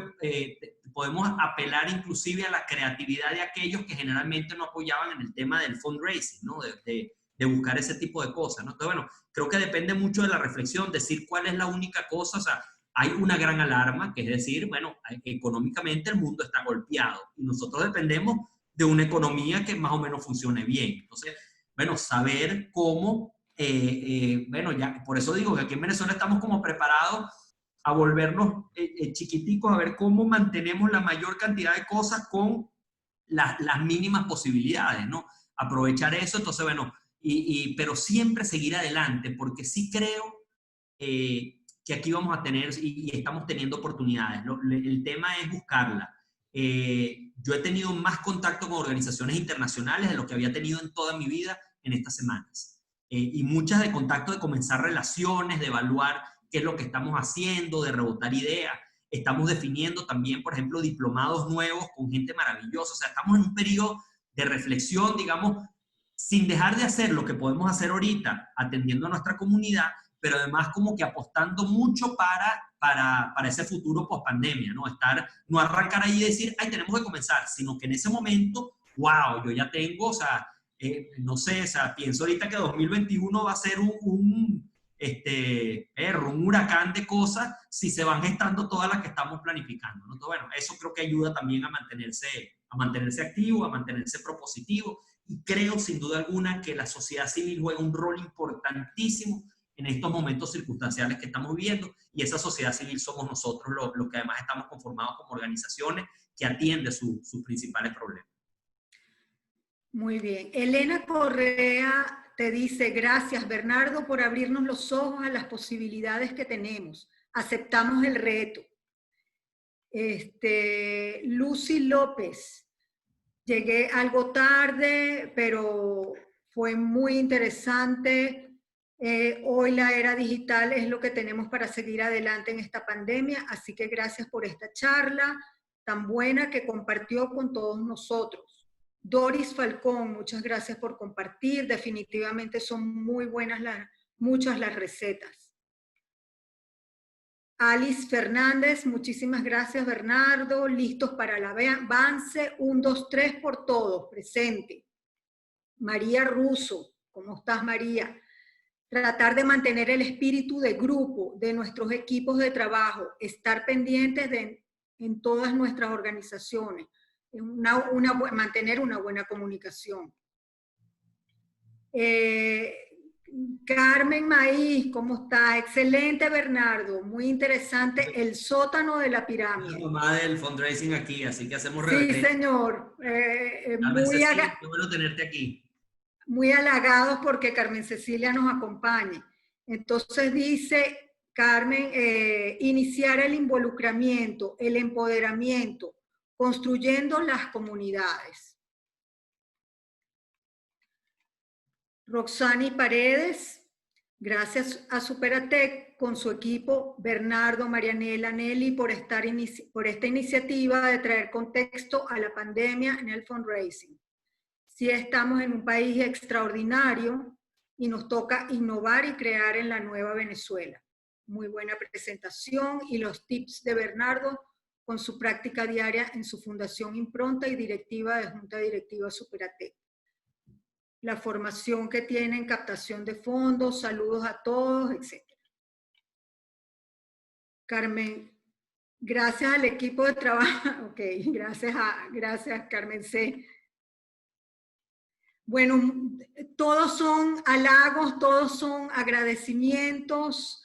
podemos apelar inclusive a la creatividad de aquellos que generalmente no apoyaban en el tema del fundraising, ¿no? De buscar ese tipo de cosas, ¿no? Entonces, bueno, creo que depende mucho de la reflexión, decir cuál es la única cosa, o sea, hay una gran alarma, que es decir, bueno, económicamente el mundo está golpeado y nosotros dependemos de una economía que más o menos funcione bien. Entonces, bueno, saber cómo, bueno, ya, por eso digo que aquí en Venezuela estamos como preparados a volvernos chiquiticos, a ver cómo mantenemos la mayor cantidad de cosas con las mínimas posibilidades, ¿no? Aprovechar eso, entonces, bueno, pero siempre seguir adelante, porque sí creo que aquí vamos a tener y estamos teniendo oportunidades. El tema es buscarla. Yo he tenido más contacto con organizaciones internacionales de lo que había tenido en toda mi vida en estas semanas. Y muchas de contacto de comenzar relaciones, de evaluar qué es lo que estamos haciendo, de rebotar ideas. Estamos definiendo también, por ejemplo, diplomados nuevos con gente maravillosa. O sea, estamos en un periodo de reflexión, digamos, sin dejar de hacer lo que podemos hacer ahorita, atendiendo a nuestra comunidad, pero además como que apostando mucho para ese futuro post pandemia, ¿no? No arrancar ahí y decir, ay, tenemos que comenzar, sino que en ese momento, wow, yo ya tengo, o sea, no sé, o sea, pienso ahorita que 2021 va a ser un huracán de cosas si se van gestando todas las que estamos planificando, ¿no? Entonces, bueno, eso creo que ayuda también a mantenerse activo, a mantenerse propositivo, y creo sin duda alguna que la sociedad civil juega un rol importantísimo en estos momentos circunstanciales que estamos viviendo, y esa sociedad civil somos nosotros los que además estamos conformados como organizaciones que atienden sus principales problemas. Muy bien. Elena Correa te dice, gracias Bernardo por abrirnos los ojos a las posibilidades que tenemos. Aceptamos el reto. Lucy López, llegué algo tarde, pero fue muy interesante. Hoy la era digital es lo que tenemos para seguir adelante en esta pandemia, así que gracias por esta charla tan buena que compartió con todos nosotros. Doris Falcón, muchas gracias por compartir, definitivamente son muy buenas muchas las recetas. Alice Fernández, muchísimas gracias Bernardo, listos para el avance, 1, 2, 3 por todos, presente. María Russo, ¿cómo estás María? Tratar de mantener el espíritu de grupo de nuestros equipos de trabajo, estar pendientes en todas nuestras organizaciones, mantener una buena comunicación. Carmen Maíz, ¿cómo está? Excelente, Bernardo. Muy interesante. El sótano de la pirámide. La mamá del fundraising aquí, así que hacemos reverencia. Sí, señor. Qué bueno tenerte aquí. Muy halagados porque Carmen Cecilia nos acompañe. Entonces dice Carmen, iniciar el involucramiento, el empoderamiento, construyendo las comunidades. Roxani Paredes, gracias a Superatec con su equipo, Bernardo, Marianela, Nelly, por esta iniciativa de traer contexto a la pandemia en el fundraising. Sí estamos en un país extraordinario y nos toca innovar y crear en la nueva Venezuela. Muy buena presentación y los tips de Bernardo con su práctica diaria en su Fundación Impronta y directiva de Junta Directiva Superatec. La formación que tiene en captación de fondos, saludos a todos, etc. Carmen, gracias al equipo de trabajo, ok, gracias Carmen C. Bueno, todos son halagos, todos son agradecimientos,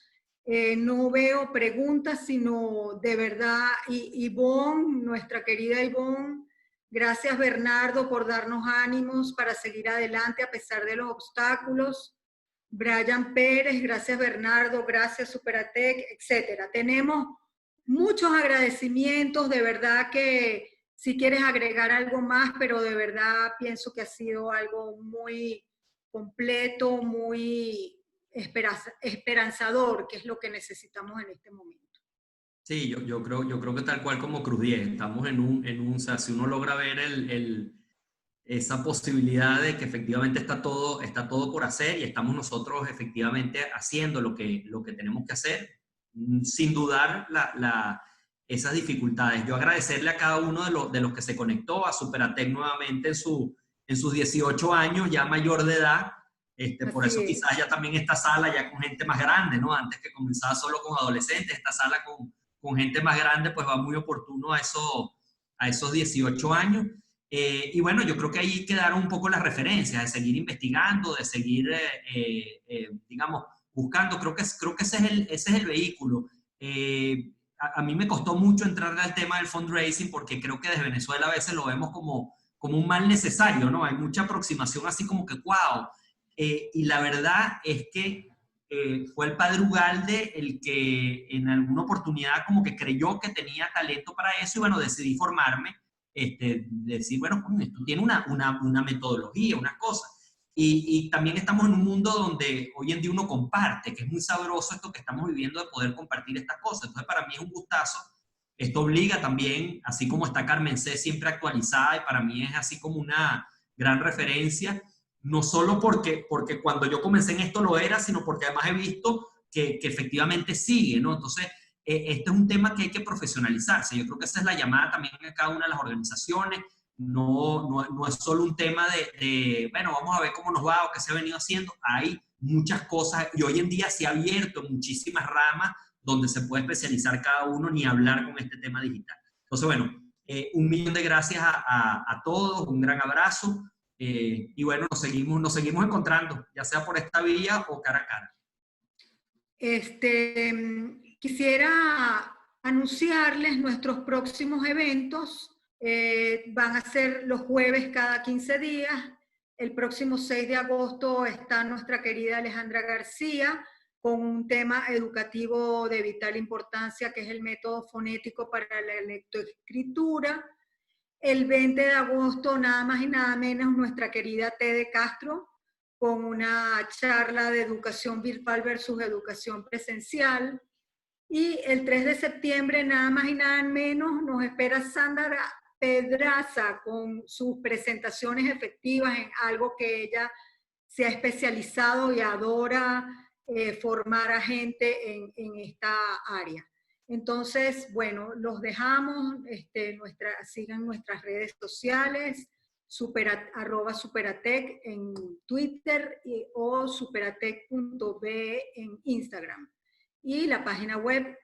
no veo preguntas, sino de verdad, Ivonne, nuestra querida Ivonne, gracias Bernardo por darnos ánimos para seguir adelante a pesar de los obstáculos. Brian Pérez, gracias Bernardo, gracias Superatec, etc. Tenemos muchos agradecimientos, de verdad que si quieres agregar algo más, pero de verdad pienso que ha sido algo muy completo, muy esperanzador, que es lo que necesitamos en este momento. Sí, yo creo que tal cual como Cruz 10, estamos o sea, si uno logra ver esa posibilidad de que efectivamente está todo por hacer y estamos nosotros efectivamente haciendo lo que tenemos que hacer, sin dudar esas dificultades. Yo agradecerle a cada uno de los que se conectó, a Superatec nuevamente en sus 18 años, ya mayor de edad. Por eso quizás ya también esta sala ya con gente más grande, ¿no? Antes que comenzaba solo con adolescentes, esta sala con gente más grande, pues va muy oportuno a esos 18 años. Y bueno, yo creo que ahí quedaron un poco las referencias, de seguir investigando, de seguir, digamos, buscando. Creo que ese es el vehículo. A mí me costó mucho entrar al tema del fundraising porque creo que desde Venezuela a veces lo vemos como un mal necesario, ¿no? Hay mucha aproximación así como que, wow. Y la verdad es que fue el padre Ugalde el que en alguna oportunidad como que creyó que tenía talento para eso y bueno, decidí formarme, decir, bueno, esto tiene una metodología, unas cosas. Y también estamos en un mundo donde hoy en día uno comparte, que es muy sabroso esto que estamos viviendo de poder compartir estas cosas. Entonces para mí es un gustazo. Esto obliga también, así como está Carmen C. siempre actualizada y para mí es así como una gran referencia, no solo porque cuando yo comencé en esto lo era, sino porque además he visto que efectivamente sigue, ¿no? Entonces, este es un tema que hay que profesionalizarse. Yo creo que esa es la llamada también a cada una de las organizaciones. No es solo un tema de, bueno, vamos a ver cómo nos va o qué se ha venido haciendo. Hay muchas cosas y hoy en día se ha abierto muchísimas ramas donde se puede especializar cada uno ni hablar con este tema digital. Entonces, bueno, 1.000.000 de gracias a todos, un gran abrazo. Y bueno, nos seguimos encontrando, ya sea por esta vía o cara a cara. Quisiera anunciarles nuestros próximos eventos. Van a ser los jueves cada 15 días. El próximo 6 de agosto está nuestra querida Alejandra García con un tema educativo de vital importancia, que es el método fonético para la lectoescritura. El 20 de agosto, nada más y nada menos, nuestra querida Tede Castro, con una charla de educación virtual versus educación presencial. Y el 3 de septiembre, nada más y nada menos, nos espera Sandra Pedraza con sus presentaciones efectivas en algo que ella se ha especializado y adora formar a gente en esta área. Entonces, bueno, los dejamos, sigan nuestras redes sociales, @superatec en Twitter o superatec.be en Instagram. Y la página web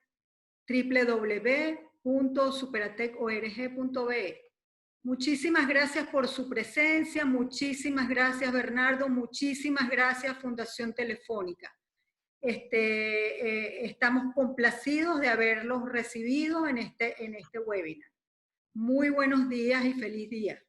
www.superatec.org.be. Muchísimas gracias por su presencia, muchísimas gracias Bernardo, muchísimas gracias Fundación Telefónica. Estamos complacidos de haberlos recibido en este webinar. Muy buenos días y feliz día.